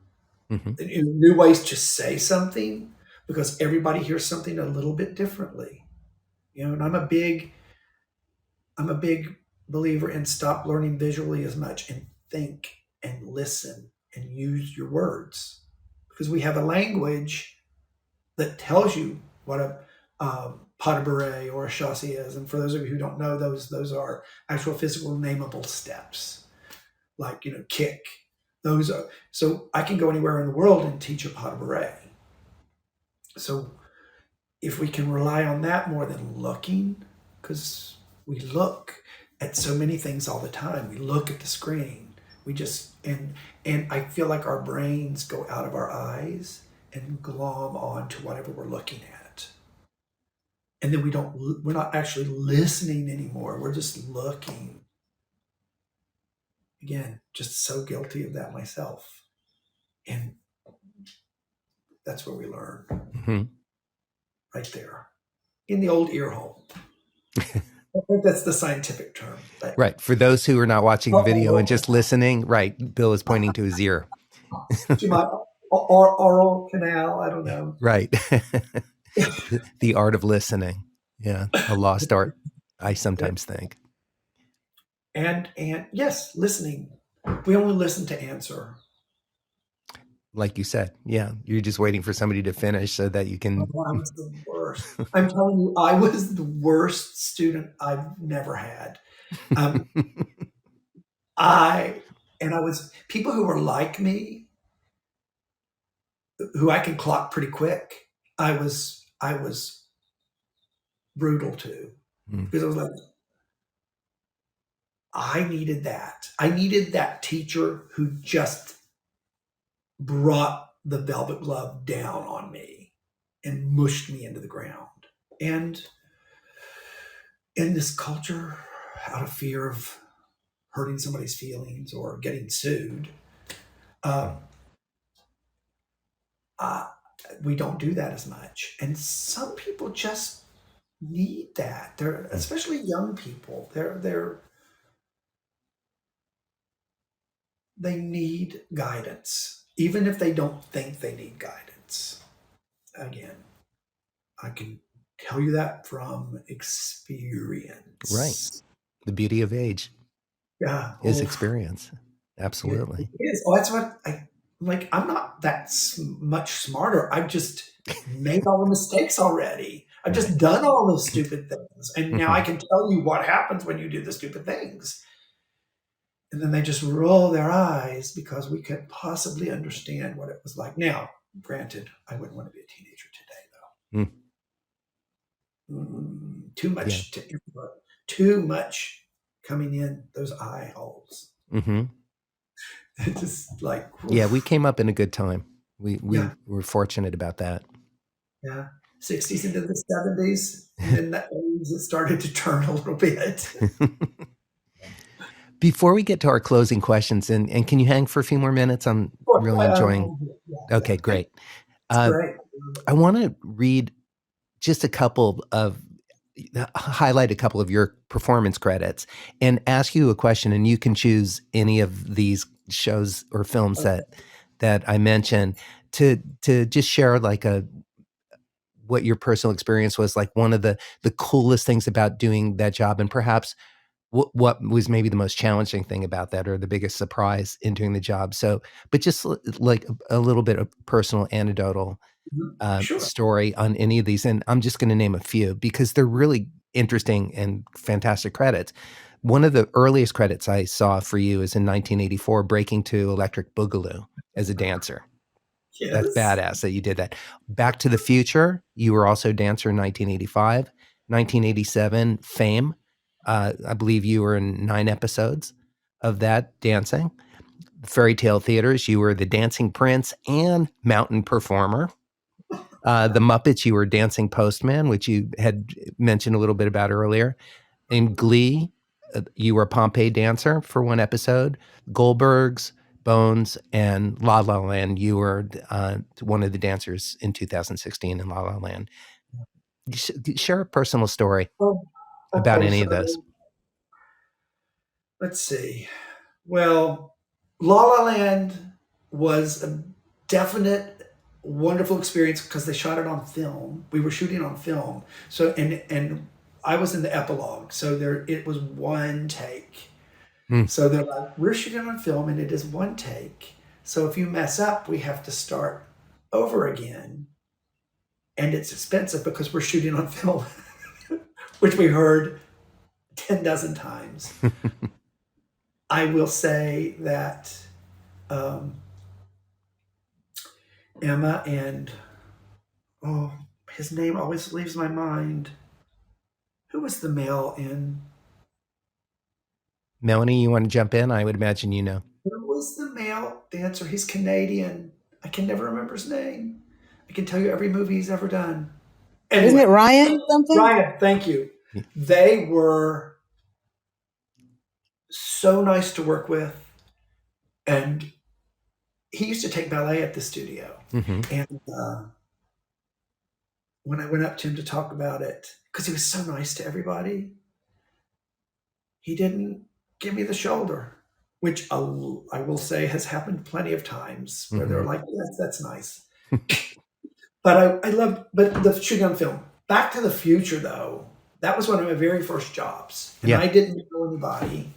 mm-hmm. new ways to say something. because everybody hears something a little bit differently. And I'm a big believer in stop learning visually as much and think and listen and use your words, because we have a language that tells you what a pas de bourrée or a chassé is. And for those of you who don't know, those are actual physical nameable steps, like, kick. Those are, so I can go anywhere in the world and teach a pas de bourrée. So if we can rely on that more than looking, because we look at so many things all the time. We look at the screen. We just, and I feel like our brains go out of our eyes and glom on to whatever we're looking at. And then we're not actually listening anymore. We're just looking. Again, just so guilty of that myself. And that's where we learn.
Mm-hmm.
Right there. In the old ear hole. I think that's the scientific term. But
Right. For those who are not watching the video and just listening, right, Bill is pointing to his ear.
To my oral canal, I don't know.
Right. The art of listening. Yeah. A lost art, I sometimes think.
And yes, listening. We only listen to answer.
Like you said, yeah. You're just waiting for somebody to finish so that you can.
Oh, I was the worst. I'm telling you, I was the worst student I've never had. I was, people who were like me, who I can clock pretty quick, I was brutal to, because I was like, I needed that. I needed that teacher who just brought the velvet glove down on me and mushed me into the ground. And in this culture, out of fear of hurting somebody's feelings or getting sued, we don't do that as much. And some people just need that. They're, especially young people, they need guidance, even if they don't think they need guidance. Again, I can tell you that from experience.
Right. The beauty of age.
Yeah.
Is experience. Absolutely.
It is. Oh, that's what I'm not that much smarter. I've just made all the mistakes already. I've just done all those stupid things. And now I can tell you what happens when you do the stupid things. And then they just roll their eyes because we could possibly understand what it was like. Now, granted, I wouldn't want to be a teenager today, though. Too much to input, too much coming in those eye holes. It's just like, oof.
Yeah, we came up in a good time. We were fortunate about that.
Yeah, 60s into the 70s, and then that it started to turn a little bit.
Before we get to our closing questions, and can you hang for a few more minutes? I'm really enjoying. Okay, great.
Great.
I want to read just highlight a couple of your performance credits and ask you a question, and you can choose any of these shows or films that I mentioned to just share like what your personal experience was, like one of the coolest things about doing that job, and perhaps what was maybe the most challenging thing about that, or the biggest surprise in doing the job. So, but just like a little bit of personal anecdotal story on any of these. And I'm just going to name a few because they're really interesting and fantastic credits. One of the earliest credits I saw for you is in 1984, breaking to Electric Boogaloo as a dancer.
Yes.
That's badass that you did that. Back to the Future, you were also a dancer in 1985. 1987, Fame. I believe you were in 9 episodes of that dancing. Fairy Tale Theaters, you were the dancing prince and mountain performer. The Muppets, you were dancing postman, which you had mentioned a little bit about earlier. In Glee, you were a Pompeii dancer for 1 episode. Goldbergs, Bones, and LaLa Land, you were one of the dancers in 2016 in LaLa Land. Share a personal story about any of those.
Let's see. Well, La La Land was a definite wonderful experience because they shot it on film. We were shooting on film. So, and I was in the epilogue. So it was one take. So they're like, we're shooting on film and it is one take. So if you mess up, we have to start over again. And it's expensive because we're shooting on film, which we heard 10 dozen times. I will say that Emma and, his name always leaves my mind. Who was the male in?
Melanie, you want to jump in? I would imagine you know.
Who was the male dancer? He's Canadian. I can never remember his name. I can tell you every movie he's ever done. Anyway,
Isn't it Ryan something?
Ryan, thank you. They were so nice to work with. And he used to take ballet at the studio. And when I went up to him to talk about it, because he was so nice to everybody, he didn't give me the shoulder, which I will say has happened plenty of times where they're like, yes, that's nice. But I loved, but the shooting on film. Back to the Future, though, that was one of my very first jobs. And I didn't know anybody,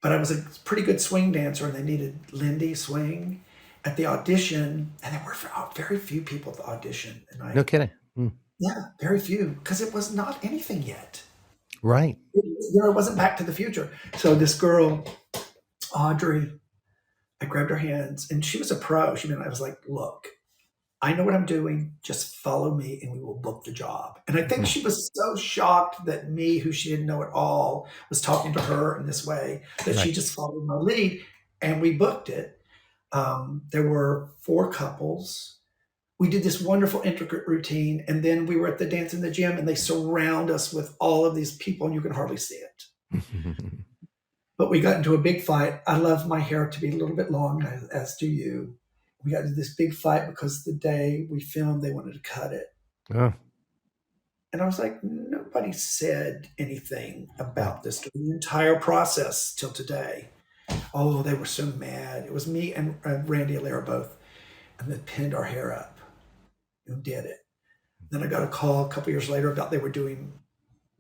but I was a pretty good swing dancer, and they needed Lindy swing at the audition. And there were very few people at the audition. And
No kidding.
Yeah, very few, because it was not anything yet.
Right.
It wasn't Back to the Future. So this girl, Audrey, I grabbed her hands, and she was a pro. I was like, look, I know what I'm doing. Just follow me and we will book the job. And I think she was so shocked that me, who she didn't know at all, was talking to her in this way, that she just followed my lead, and we booked it. There were 4 couples. We did this wonderful, intricate routine. And then we were at the dance in the gym, and they surround us with all of these people, and you can hardly see it. But we got into a big fight. I love my hair to be a little bit long, as do you. We got into this big fight because the day we filmed, they wanted to cut it. Oh. And I was like, nobody said anything about this during the entire process till today. Oh, they were so mad. It was me and Randy Allaire both. And they pinned our hair up and did it. Then I got a call a couple years later about they were doing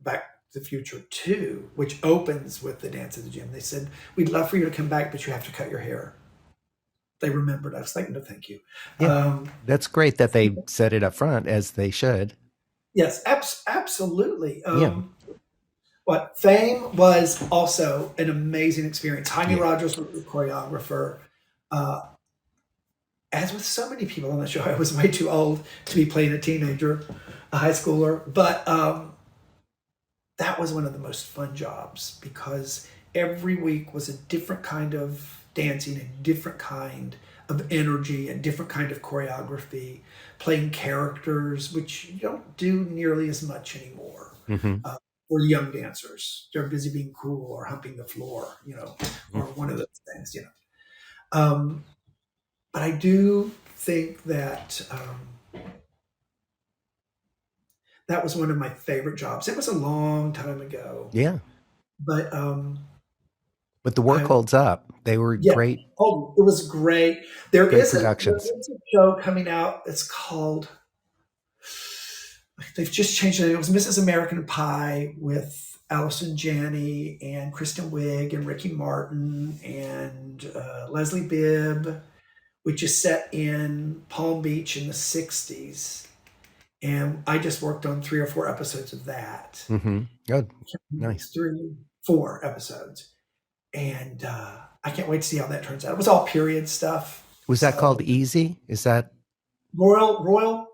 Back to the Future 2, which opens with the dance at the gym. They said, we'd love for you to come back, but you have to cut your hair. They remembered. I was like, no, thank you.
Yeah, that's great that they said it up front, as they should.
Yes, absolutely. But Fame was also an amazing experience. Jaime Rogers was the choreographer. As with so many people on the show, I was way too old to be playing a teenager, a high schooler. But that was one of the most fun jobs, because every week was a different kind of dancing, a different kind of energy, a different kind of choreography, playing characters, which you don't do nearly as much anymore. For young dancers, they're busy being cool or humping the floor, or one of those things, But I do think that that was one of my favorite jobs. It was a long time ago.
Yeah.
But
the work holds up. They were great.
Oh, it was great. There is a show coming out. It's called, they've just changed it. It was Mrs. American Pie with Allison Janney and Kristen Wiig and Ricky Martin and Leslie Bibb, which is set in Palm Beach in the 60s. And I just worked on 3 or 4 episodes of that.
Good. Nice.
3, 4 episodes. And I can't wait to see how that turns out. It was all period stuff.
Was that called Easy? Is that
Royal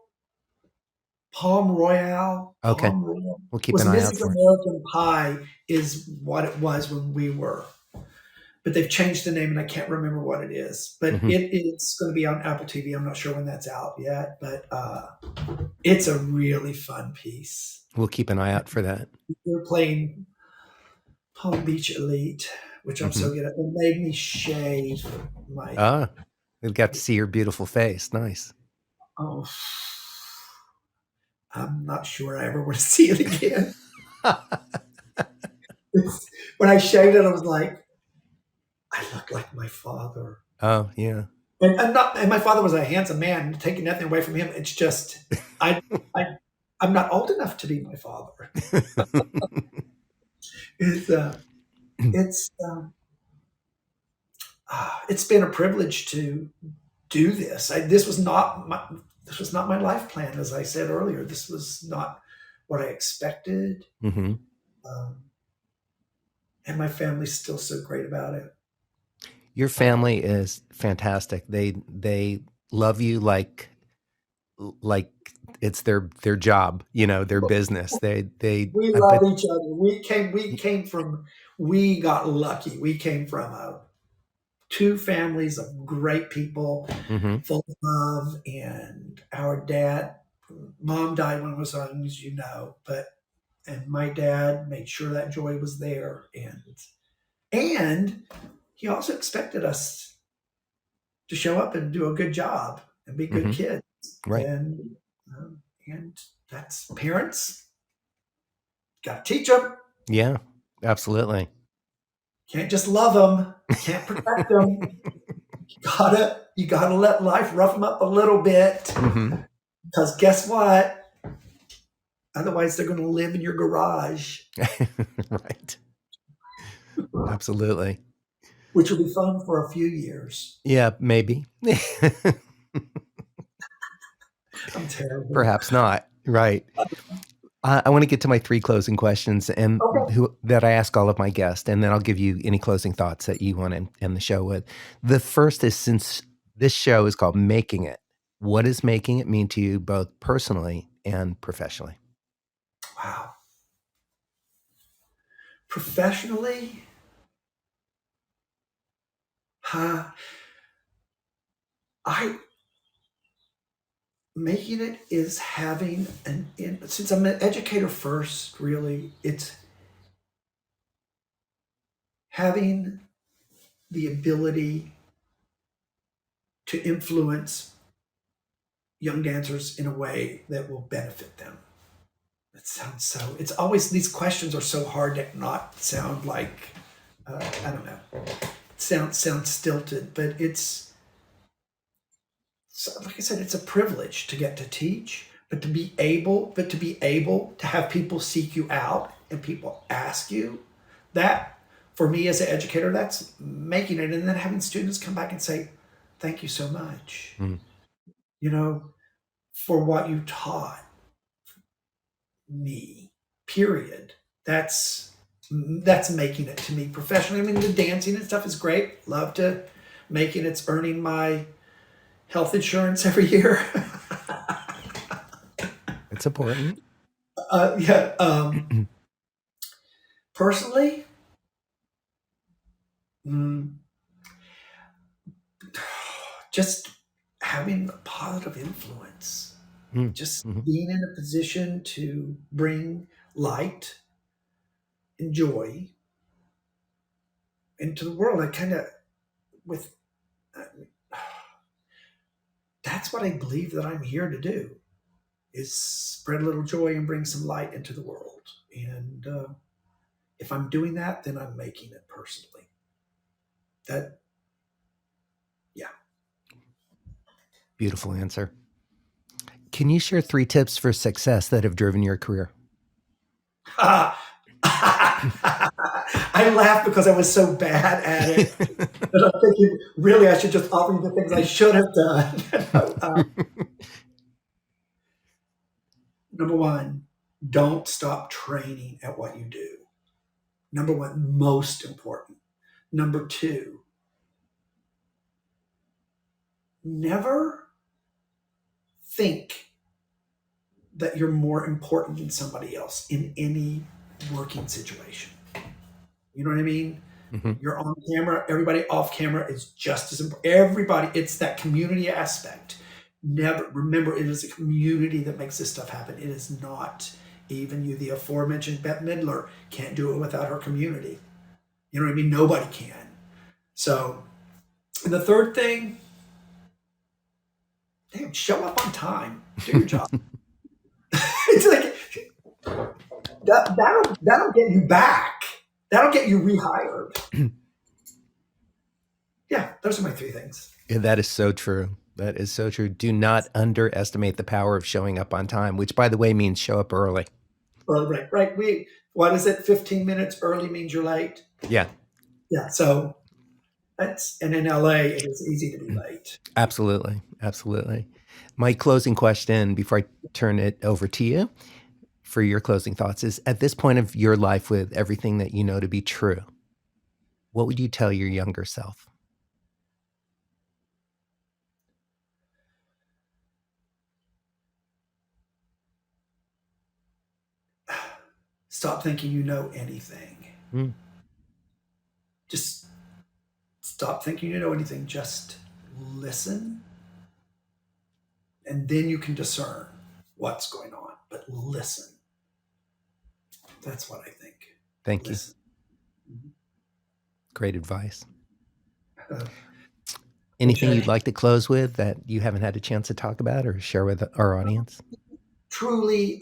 Palm Royale?
Okay.
Palm Royale.
We'll keep an eye out for it.
American Pie is what it was when we were. But they've changed the name, and I can't remember what it is. But it is going to be on Apple TV. I'm not sure when that's out yet. But it's a really fun piece.
We'll keep an eye out for that.
We're playing Palm Beach Elite, which I'm so good at. It made me shave my...
we got to see your beautiful face. Nice.
Oh, I'm not sure I ever want to see it again. When I shaved it, I was like, I look like my father.
Oh, yeah.
And my father was a handsome man, taking nothing away from him. It's just, I, I'm not old enough to be my father. It's, it's, it's been a privilege to do this. This was not my life plan, as I said earlier. This was not what I expected.
Mm-hmm.
And my family's still so great about it.
Your family is fantastic. They love you like it's their job, their business.
We love each other. We got lucky. We came from two families of great people,
mm-hmm.
full of love. And our mom died when I was young, as you know, and my dad made sure that joy was there. And he also expected us to show up and do a good job and be good
mm-hmm.
kids.
Right.
And that's parents. Got to teach them.
Yeah, absolutely.
Can't just love them. Can't protect them. You gotta let life rough them up a little bit.
Mm-hmm.
Because guess what? Otherwise, they're going to live in your garage.
Right. Absolutely.
Which will be fun for a few years.
Yeah, maybe.
I'm terrible.
Perhaps not. Right. I want to get to my 3 closing questions and that I ask all of my guests, and then I'll give you any closing thoughts that you want to end the show with. The first is, since this show is called Making It, what does making it mean to you both personally and professionally?
Wow. Professionally, making it is having since I'm an educator first, really, it's having the ability to influence young dancers in a way that will benefit them. It sounds it's always, these questions are so hard to not sound like, I don't know, sounds stilted, but like I said, it's a privilege to get to teach, but to be able to have people seek you out and people ask you, that for me as an educator, that's making it. And then having students come back and say, thank you so much, for what you taught me, period. That's making it to me professionally. I mean, the dancing and stuff is great. Love to make it. It's earning my health insurance every year.
It's important.
Personally, just having a positive influence, just being in a position to bring light and joy into the world. That's what I believe that I'm here to do, is spread a little joy and bring some light into the world. And if I'm doing that, then I'm making it personally.
Beautiful answer. Can you share 3 tips for success that have driven your career?
I laugh because I was so bad at it that I'm thinking, really, I should just offer you the things I should have done. Number 1, don't stop training at what you do. Number 1, most important. Number 2, never think that you're more important than somebody else in any working situation. You know what I mean?
Mm-hmm.
You're on camera, everybody off camera is just as important. Everybody, it's that community aspect. Remember, it is a community that makes this stuff happen. It is not even you. The aforementioned Bette Midler can't do it without her community. You know what I mean? Nobody can. So, and the third thing, show up on time. Do your job. It's like that'll get you back. That'll get you rehired. Yeah, those are my 3 things.
Yeah, that is so true. That is so true. Do not underestimate the power of showing up on time, which, by the way, means show up early.
Well, right. What is it? 15 minutes early means you're late.
Yeah.
Yeah. So and in LA, it is easy to be late.
Absolutely. Absolutely. My closing question before I turn it over to you for your closing thoughts is, at this point of your life, with everything that you know to be true, what would you tell your younger self?
Stop thinking you know anything. Just stop thinking you know anything. Just listen. And then you can discern what's going on. But listen. That's what I think.
Thank
Listen.
you. Great advice. Anything you'd like to close with that you haven't had a chance to talk about or share with our audience?
Truly,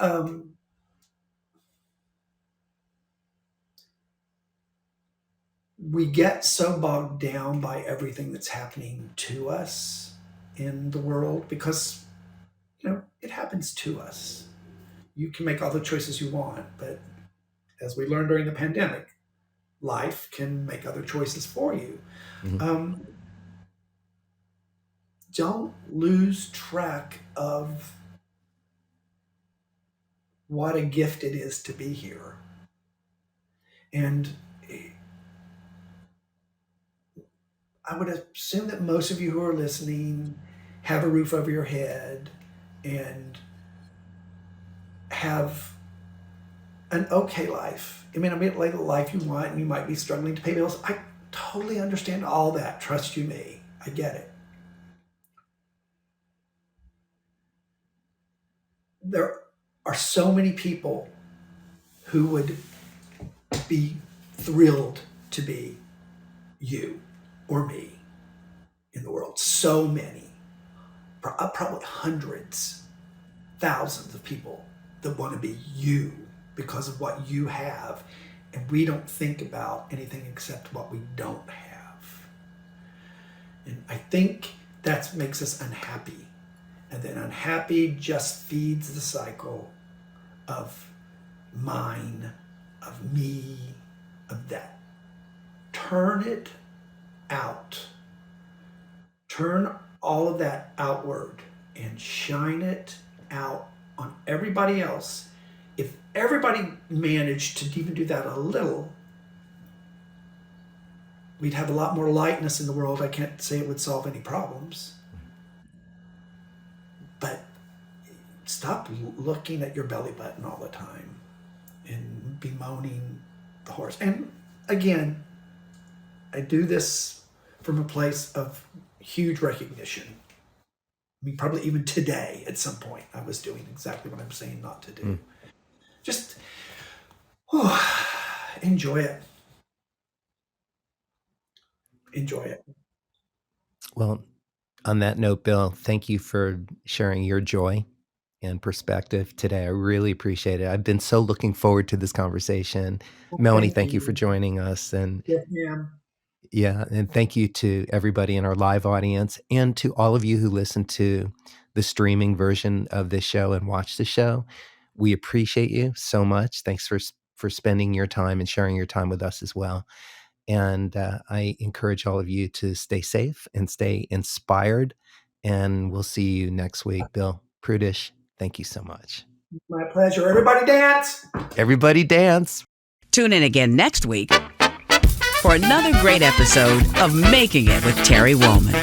we get so bogged down by everything that's happening to us in the world because, it happens to us. You can make all the choices you want, but as we learned during the pandemic, life can make other choices for you. Mm-hmm. Don't lose track of what a gift it is to be here. And I would assume that most of you who are listening have a roof over your head and have an okay life. I mean, like the life you want, and you might be struggling to pay bills. I totally understand all that. Trust you me. I get it. There are so many people who would be thrilled to be you or me in the world. So many, probably hundreds, thousands of people that want to be you because of what you have. And we don't think about anything except what we don't have. And I think that makes us unhappy. And then unhappy just feeds the cycle of mine, of me, of that. Turn it out. Turn all of that outward and shine it out on everybody else. If everybody managed to even do that a little, we'd have a lot more lightness in the world. I can't say it would solve any problems. But stop looking at your belly button all the time and bemoaning the horse. And again, I do this from a place of huge recognition. I mean, probably even today at some point, I was doing exactly what I'm saying not to do. Just enjoy it. Enjoy it.
Well, on that note, Bill, thank you for sharing your joy and perspective today. I really appreciate it. I've been so looking forward to this conversation. Well, Melanie, thank you for joining us. And
yes, ma'am.
Yeah, and thank you to everybody in our live audience and to all of you who listen to the streaming version of this show and watch the show. We appreciate you so much. Thanks for spending your time and sharing your time with us as well. And I encourage all of you to stay safe and stay inspired. And we'll see you next week. Bill Prudich, thank you so much.
My pleasure. Everybody dance.
Everybody dance.
Tune in again next week for another great episode of Making It with Terry Woolman.